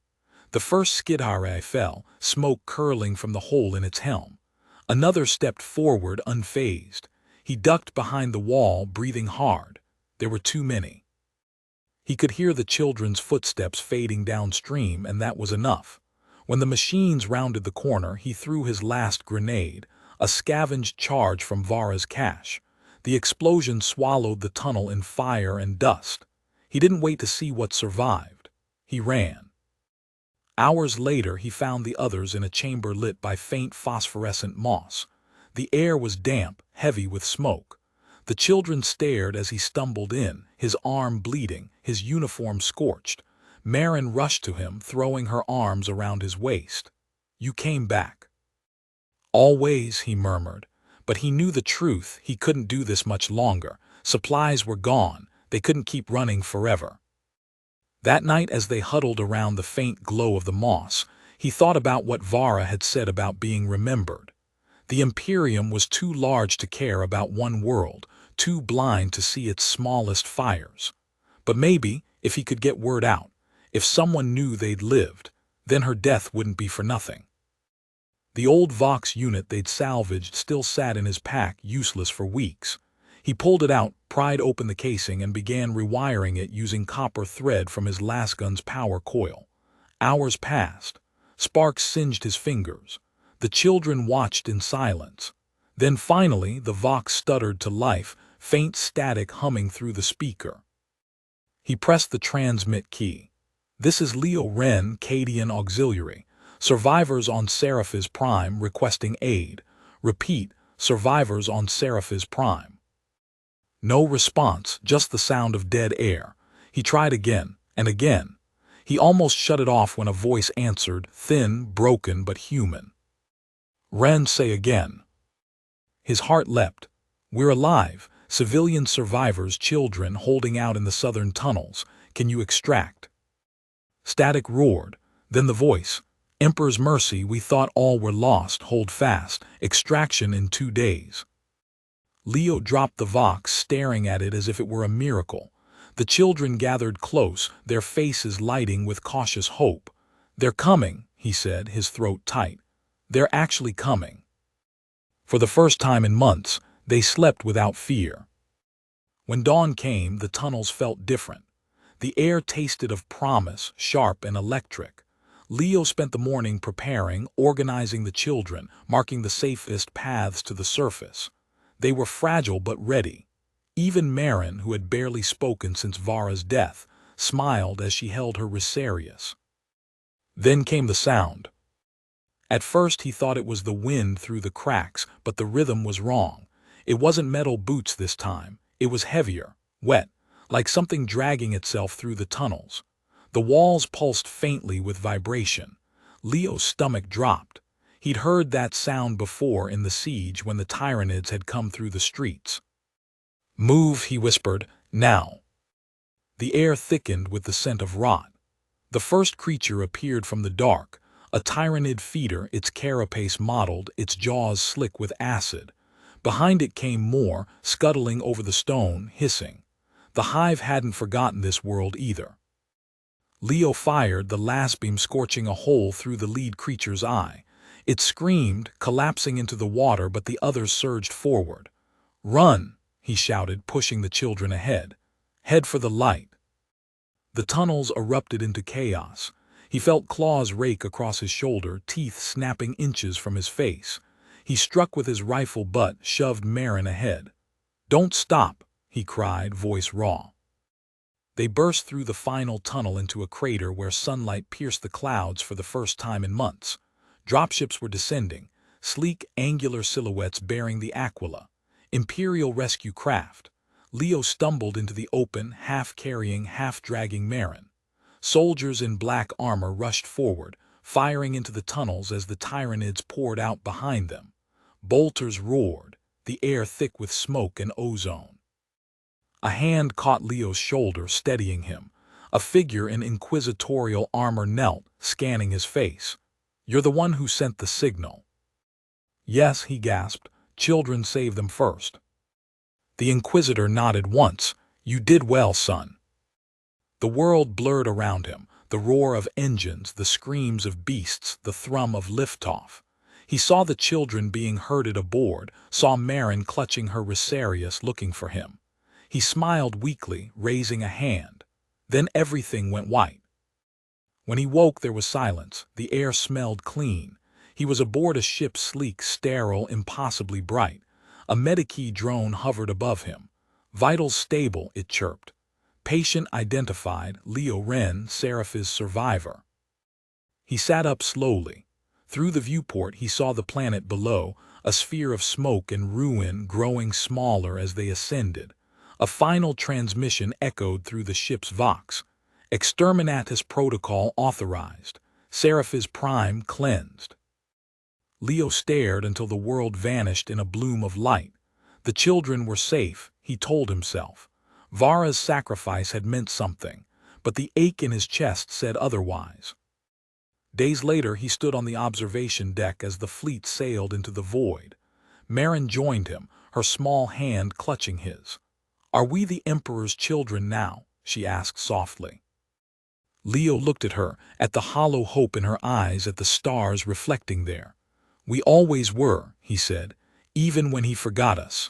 The first skidhare fell, smoke curling from the hole in its helm. Another stepped forward, unfazed. He ducked behind the wall, breathing hard. There were too many. He could hear the children's footsteps fading downstream, and that was enough. When the machines rounded the corner, he threw his last grenade, a scavenged charge from Vara's cache. The explosion swallowed the tunnel in fire and dust. He didn't wait to see what survived. He ran. Hours later, he found the others in a chamber lit by faint phosphorescent moss. The air was damp, heavy with smoke. The children stared as he stumbled in, his arm bleeding, his uniform scorched. Marin rushed to him, throwing her arms around his waist. "You came back." "Always," he murmured. But he knew the truth. He couldn't do this much longer. Supplies were gone. They couldn't keep running forever. That night, as they huddled around the faint glow of the moss, he thought about what Vara had said about being remembered. The Imperium was too large to care about one world, too blind to see its smallest fires. But maybe, if he could get word out, if someone knew they'd lived, then her death wouldn't be for nothing. The old Vox unit they'd salvaged still sat in his pack, useless for weeks. He pulled it out, pried open the casing, and began rewiring it using copper thread from his lasgun's power coil. Hours passed. Sparks singed his fingers. The children watched in silence. Then finally, the Vox stuttered to life, faint static humming through the speaker. He pressed the transmit key. "This is Leo Wren, Cadian Auxiliary. Survivors on Seraphis Prime requesting aid. Repeat, survivors on Seraphis Prime." No response, just the sound of dead air. He tried again, and again. He almost shut it off when a voice answered, thin, broken, but human. "Wren, say again." His heart leapt. "We're alive. Civilian survivors, children holding out in the southern tunnels. Can you extract?" Static roared. Then the voice. "Emperor's mercy, we thought all were lost. Hold fast. Extraction in 2 days." Leo dropped the Vox, staring at it as if it were a miracle. The children gathered close, their faces lighting with cautious hope. "They're coming," he said, his throat tight. "They're actually coming." For the first time in months, they slept without fear. When dawn came, the tunnels felt different. The air tasted of promise, sharp and electric. Leo spent the morning preparing, organizing the children, marking the safest paths to the surface. They were fragile but ready. Even Marin, who had barely spoken since Vara's death, smiled as she held her Ricerius. Then came the sound. At first he thought it was the wind through the cracks, but the rhythm was wrong. It wasn't metal boots this time. It was heavier, wet, like something dragging itself through the tunnels. The walls pulsed faintly with vibration. Leo's stomach dropped. He'd heard that sound before in the siege when the Tyranids had come through the streets. "Move," he whispered, "now." The air thickened with the scent of rot. The first creature appeared from the dark, a Tyranid feeder, its carapace mottled, its jaws slick with acid. Behind it came more, scuttling over the stone, hissing. The hive hadn't forgotten this world either. Leo fired, the last beam scorching a hole through the lead creature's eye. It screamed, collapsing into the water, but the others surged forward. "Run!" he shouted, pushing the children ahead. "Head for the light." The tunnels erupted into chaos. He felt claws rake across his shoulder, teeth snapping inches from his face. He struck with his rifle butt, shoved Marin ahead. "Don't stop," he cried, voice raw. They burst through the final tunnel into a crater where sunlight pierced the clouds for the first time in months. Dropships were descending, sleek, angular silhouettes bearing the Aquila, Imperial rescue craft. Leo stumbled into the open, half-carrying, half-dragging Marin. Soldiers in black armor rushed forward, firing into the tunnels as the Tyranids poured out behind them. Bolters roared, the air thick with smoke and ozone. A hand caught Leo's shoulder, steadying him. A figure in inquisitorial armor knelt, scanning his face. "You're the one who sent the signal." "Yes," he gasped. "Children save them first." The Inquisitor nodded once. "You did well, son." The world blurred around him, the roar of engines, the screams of beasts, the thrum of liftoff. He saw the children being herded aboard, saw Marin clutching her Rosarius looking for him. He smiled weakly, raising a hand. Then everything went white. When he woke, there was silence. The air smelled clean. He was aboard a ship sleek, sterile, impossibly bright. A Medikey drone hovered above him. "Vitals stable," it chirped. "Patient identified, Leo Wren, Seraph's survivor." He sat up slowly. Through the viewport he saw the planet below, a sphere of smoke and ruin growing smaller as they ascended. A final transmission echoed through the ship's vox. "Exterminatus protocol authorized. Seraph's prime cleansed." Leo stared until the world vanished in a bloom of light. The children were safe, he told himself. Vara's sacrifice had meant something, but the ache in his chest said otherwise. Days later he stood on the observation deck as the fleet sailed into the void. Marin joined him, her small hand clutching his. "Are we the Emperor's children now?" she asked softly. Leo looked at her, at the hollow hope in her eyes, at the stars reflecting there. "We always were," he said, "even when he forgot us."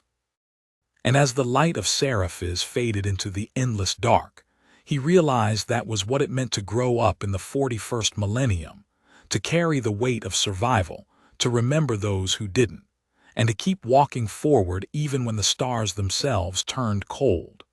And as the light of Seraph's faded into the endless dark, he realized that was what it meant to grow up in the 41st millennium, to carry the weight of survival, to remember those who didn't, and to keep walking forward even when the stars themselves turned cold.